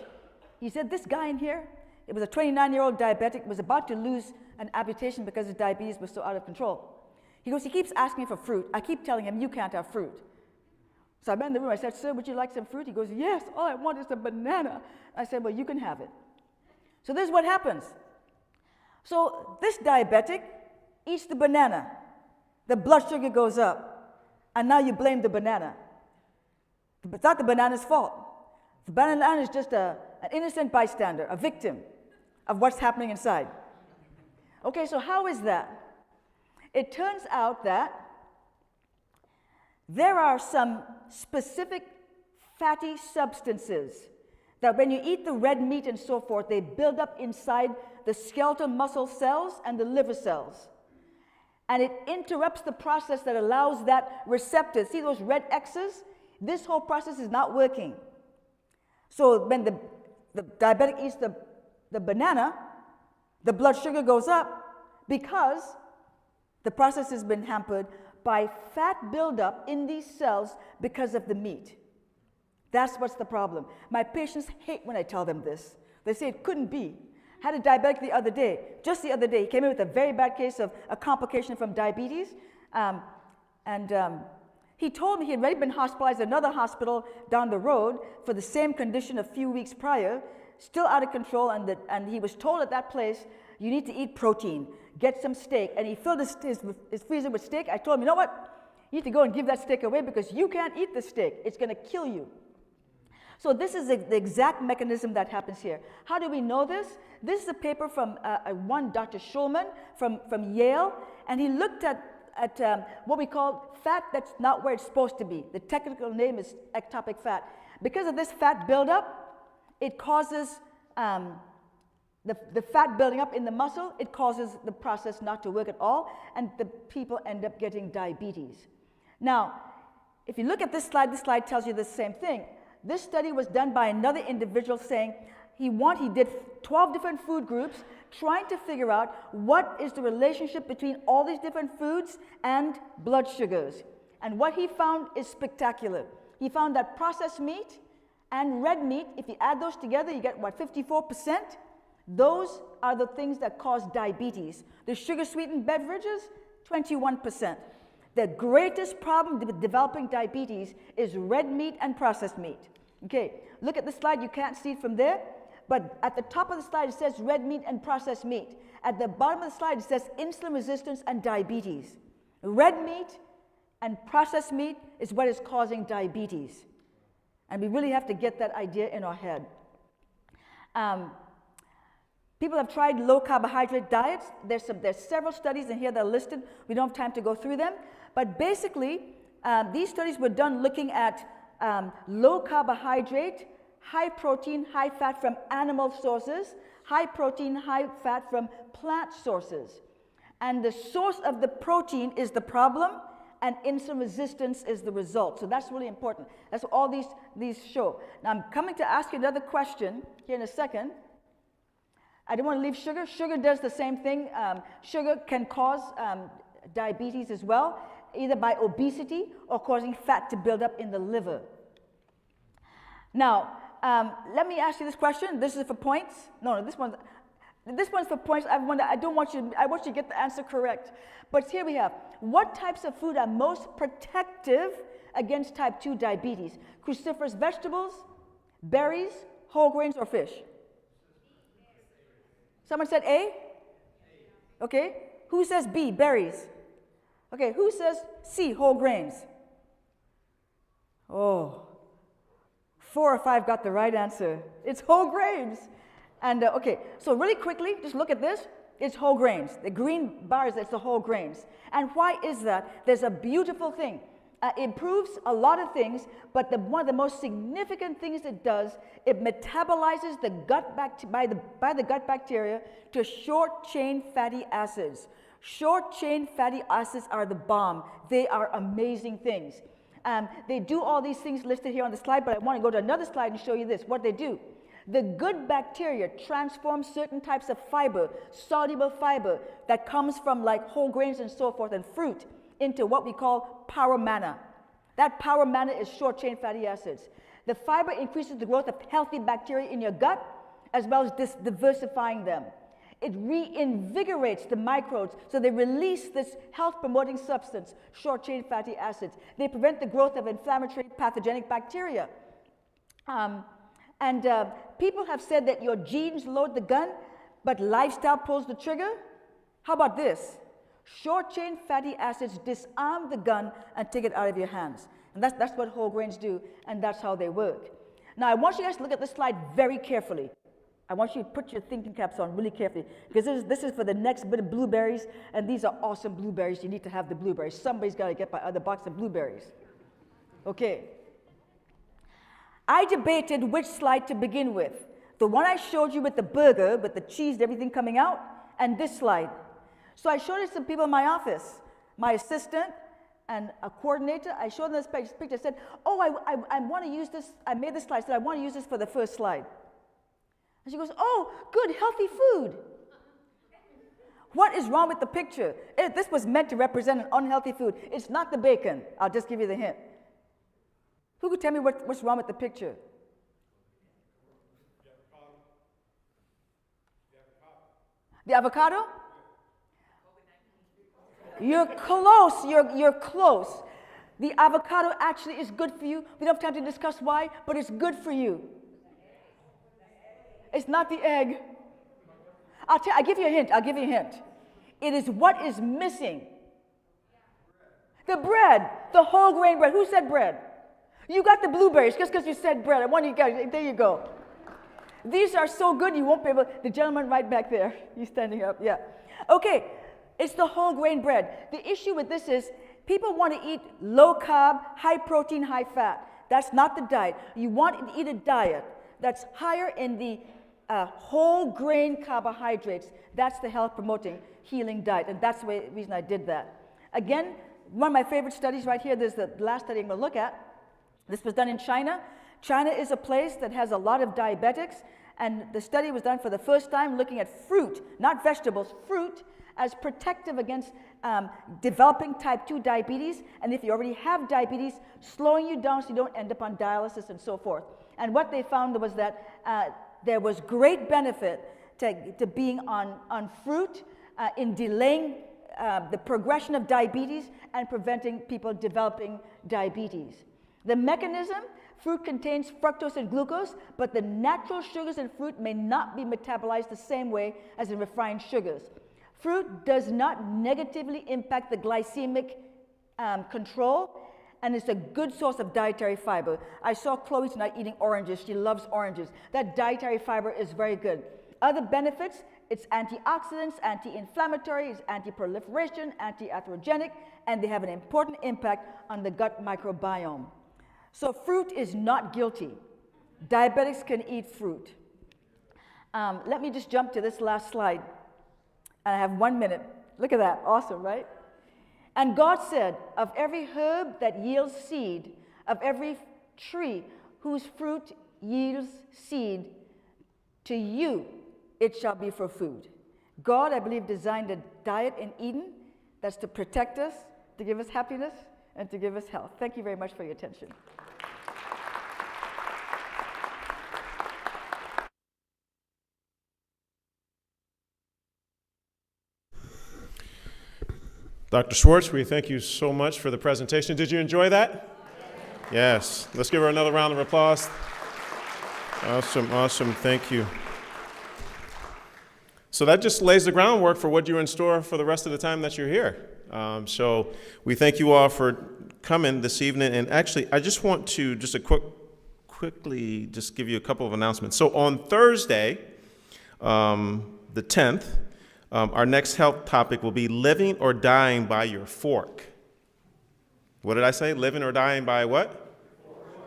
He said, this guy in here, it was a 29-year-old diabetic, was about to lose an amputation because his diabetes was so out of control. He goes, he keeps asking me for fruit. I keep telling him, you can't have fruit. So I went in the room, I said, sir, would you like some fruit? He goes, yes, all I want is a banana. I said, well, you can have it. So this is what happens. So this diabetic eats the banana. The blood sugar goes up. And now you blame the banana. It's not the banana's fault. The banana is just an innocent bystander, a victim of what's happening inside. Okay, so how is that? It turns out that there are some specific fatty substances that when you eat the red meat and so forth, they build up inside the skeletal muscle cells and the liver cells. And it interrupts the process that allows that receptor. See those red X's? This whole process is not working. So when the diabetic eats the banana, the blood sugar goes up because the process has been hampered by fat buildup in these cells because of the meat. That's what's the problem. My patients hate when I tell them this. They say it couldn't be. I had a diabetic just the other day. He came in with a very bad case of a complication from diabetes. He told me he had already been hospitalized at another hospital down the road for the same condition a few weeks prior, still out of control, and he was told at that place, you need to eat protein, get some steak. And he filled his freezer with steak. I told him, you know what? You need to go and give that steak away because you can't eat the steak. It's going to kill you. So this is the exact mechanism that happens here. How do we know this? This is a paper from one Dr. Schulman from Yale, and he looked at what we call fat that's not where it's supposed to be. The technical name is ectopic fat. Because of this fat buildup, it causes the fat building up in the muscle, it causes the process not to work at all, and the people end up getting diabetes. Now, if you look at this slide tells you the same thing. This study was done by another individual saying he did 12 different food groups trying to figure out what is the relationship between all these different foods and blood sugars. And what he found is spectacular. He found that processed meat and red meat, if you add those together, you get, 54%? Those are the things that cause diabetes. The sugar-sweetened beverages, 21%. The greatest problem with developing diabetes is red meat and processed meat. Okay, look at the slide. You can't see it from there, but at the top of the slide, it says red meat and processed meat. At the bottom of the slide, it says insulin resistance and diabetes. Red meat and processed meat is what is causing diabetes. And we really have to get that idea in our head. People have tried low carbohydrate diets. There's several studies in here that are listed. We don't have time to go through them. But basically, these studies were done looking at low carbohydrate, high protein, high fat from animal sources, high protein, high fat from plant sources. And the source of the protein is the problem, and insulin resistance is the result. So that's really important. That's what all these show. Now I'm coming to ask you another question here in a second. I don't want to leave sugar. Sugar does the same thing. Sugar can cause diabetes as well, either by obesity or causing fat to build up in the liver. Now, let me ask you this question. This is for points. No, this one's for points. I want you to get the answer correct. But here we have, what types of food are most protective against type 2 diabetes? Cruciferous vegetables, berries, whole grains, or fish? Someone said A? Okay. Who says B, berries? Okay, who says C, whole grains? Oh, 4 or 5 got the right answer. It's whole grains. And okay, so really quickly, just look at this. It's whole grains. The green bars, it's the whole grains. And why is that? There's a beautiful thing. It improves a lot of things, but one of the most significant things it does, it metabolizes the gut by the gut bacteria to short-chain fatty acids. Short-chain fatty acids are the bomb. They are amazing things. They do all these things listed here on the slide, but I want to go to another slide and show you this, what they do. The good bacteria transform certain types of fiber, soluble fiber, that comes from like whole grains and so forth and fruit, into what we call power manna. That power manna is short-chain fatty acids. The fiber increases the growth of healthy bacteria in your gut, as well as diversifying them. It reinvigorates the microbes, so they release this health-promoting substance, short-chain fatty acids. They prevent the growth of inflammatory pathogenic bacteria. People have said that your genes load the gun, but lifestyle pulls the trigger. How about this? Short-chain fatty acids disarm the gun and take it out of your hands. And that's what whole grains do, and that's how they work. Now, I want you guys to look at this slide very carefully. I want you to put your thinking caps on really carefully, because this is for the next bit of blueberries, and these are awesome blueberries. You need to have the blueberries. Somebody's got to get my other box of blueberries. Okay. I debated which slide to begin with. The one I showed you with the burger, with the cheese and everything coming out, and this slide. So I showed it to some people in my office, my assistant and a coordinator. I showed them this picture. I said, oh, I want to use this. I made this slide. I said, I want to use this for the first slide. And she goes, oh, good, healthy food. What is wrong with the picture? This was meant to represent an unhealthy food. It's not the bacon. I'll just give you the hint. Who could tell me what's wrong with the picture? The avocado? You're close. You're close. The avocado actually is good for you. We don't have time to discuss why, but it's good for you. It's not the egg. I'll give you a hint. I'll give you a hint. It is what is missing. The bread, the whole grain bread. Who said bread? You got the blueberries just because you said bread. I want you guys. There you go. These are so good you won't be able. The gentleman right back there. He's standing up. Yeah. Okay. It's the whole grain bread. The issue with this is people want to eat low carb, high protein, high fat. That's not the diet. You want to eat a diet that's higher in the whole grain carbohydrates. That's the health promoting healing diet, and that's the reason I did that. Again, one of my favorite studies right here. There's the last study I'm going to look at. This was done in China. China is a place that has a lot of diabetics, and the study was done for the first time looking at fruit, not vegetables, fruit, as protective against developing type 2 diabetes, and if you already have diabetes, slowing you down so you don't end up on dialysis and so forth. And what they found was that there was great benefit to being on fruit in delaying the progression of diabetes and preventing people developing diabetes. The mechanism, fruit contains fructose and glucose, but the natural sugars in fruit may not be metabolized the same way as in refined sugars. Fruit does not negatively impact the glycemic control, and it's a good source of dietary fiber. I saw Chloe tonight eating oranges. She loves oranges. That dietary fiber is very good. Other benefits, it's antioxidants, anti-inflammatory, it's anti-proliferation, anti-atherogenic, and they have an important impact on the gut microbiome. So fruit is not guilty. Diabetics can eat fruit. Let me just jump to this last slide. And I have 1 minute. Look at that. Awesome, right? And God said, of every herb that yields seed, of every tree whose fruit yields seed, to you it shall be for food. God, I believe, designed a diet in Eden that's to protect us, to give us happiness, and to give us health. Thank you very much for your attention. Dr. Schwartz, we thank you so much for the presentation. Did you enjoy that? Yes. Let's give her another round of applause. Awesome, awesome. Thank you. So that just lays the groundwork for what you're in store for the rest of the time that you're here. So we thank you all for coming this evening. And actually, I just want to quickly just give you a couple of announcements. So on Thursday, the 10th, our next health topic will be living or dying by your fork. What did I say? Living or dying by what?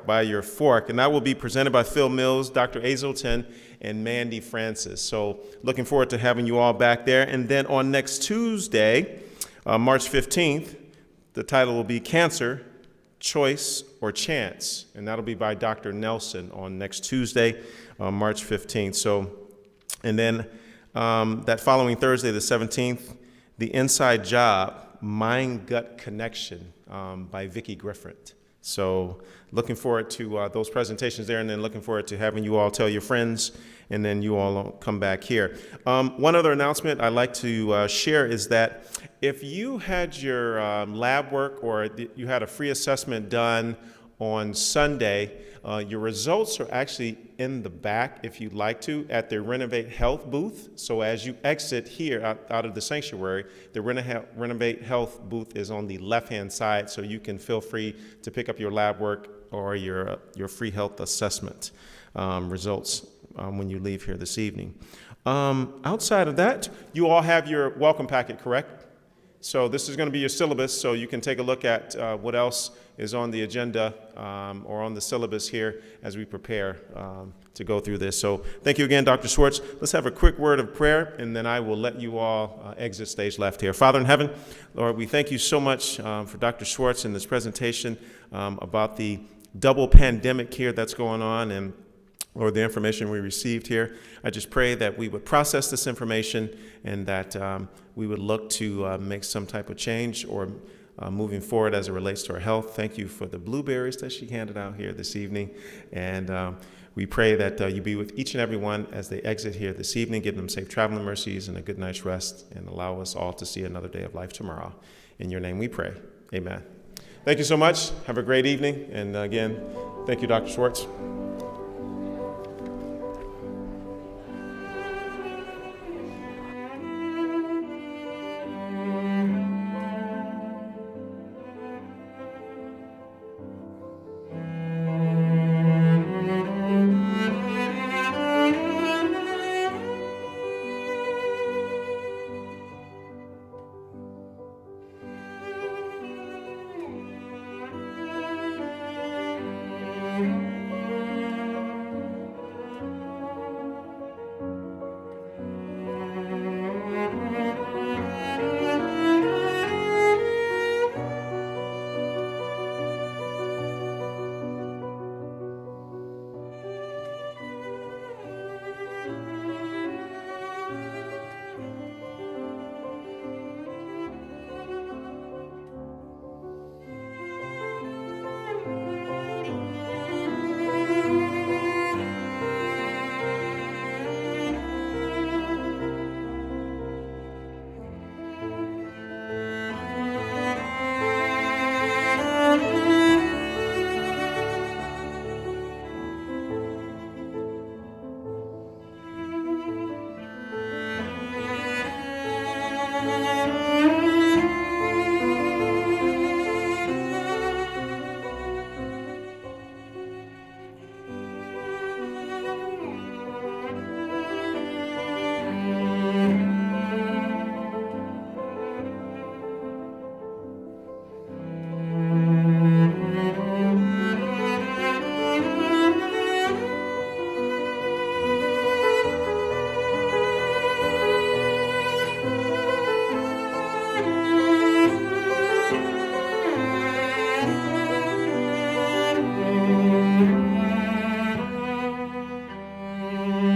By your fork. And that will be presented by Phil Mills, Dr. Azleton, and Mandy Francis. So looking forward to having you all back there. And then on next Tuesday, March 15th, the title will be Cancer, Choice, or Chance. And that'll be by Dr. Nelson on next Tuesday, March 15th. So, and then that following Thursday, the 17th, The Inside Job, Mind-Gut Connection by Vicki Griffith. So looking forward to those presentations there, and then looking forward to having you all tell your friends, and then you all come back here. One other announcement I'd like to share is that if you had your lab work or you had a free assessment done on Sunday, your results are actually in the back, if you'd like to, at the Renovate Health booth. So as you exit here out of the sanctuary, the Renovate Health booth is on the left-hand side, so you can feel free to pick up your lab work or your free health assessment results when you leave here this evening. Outside of that, you all have your welcome packet, correct? So this is going to be your syllabus, so you can take a look at what else is on the agenda or on the syllabus here as we prepare to go through this. So thank you again, Dr. Schwartz. Let's have a quick word of prayer, and then I will let you all exit stage left here. Father in heaven, Lord, we thank you so much for Dr. Schwartz and this presentation about the double pandemic here that's going on, and Lord, the information we received here. I just pray that we would process this information and that we would look to make some type of change or moving forward as it relates to our health. Thank you for the blueberries that she handed out here this evening. And we pray that you be with each and every one as they exit here this evening, give them safe traveling mercies and a good night's rest, and allow us all to see another day of life tomorrow. In your name we pray. Amen. Thank you so much. Have a great evening. And again, thank you, Dr. Schwartz.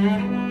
Mm-hmm.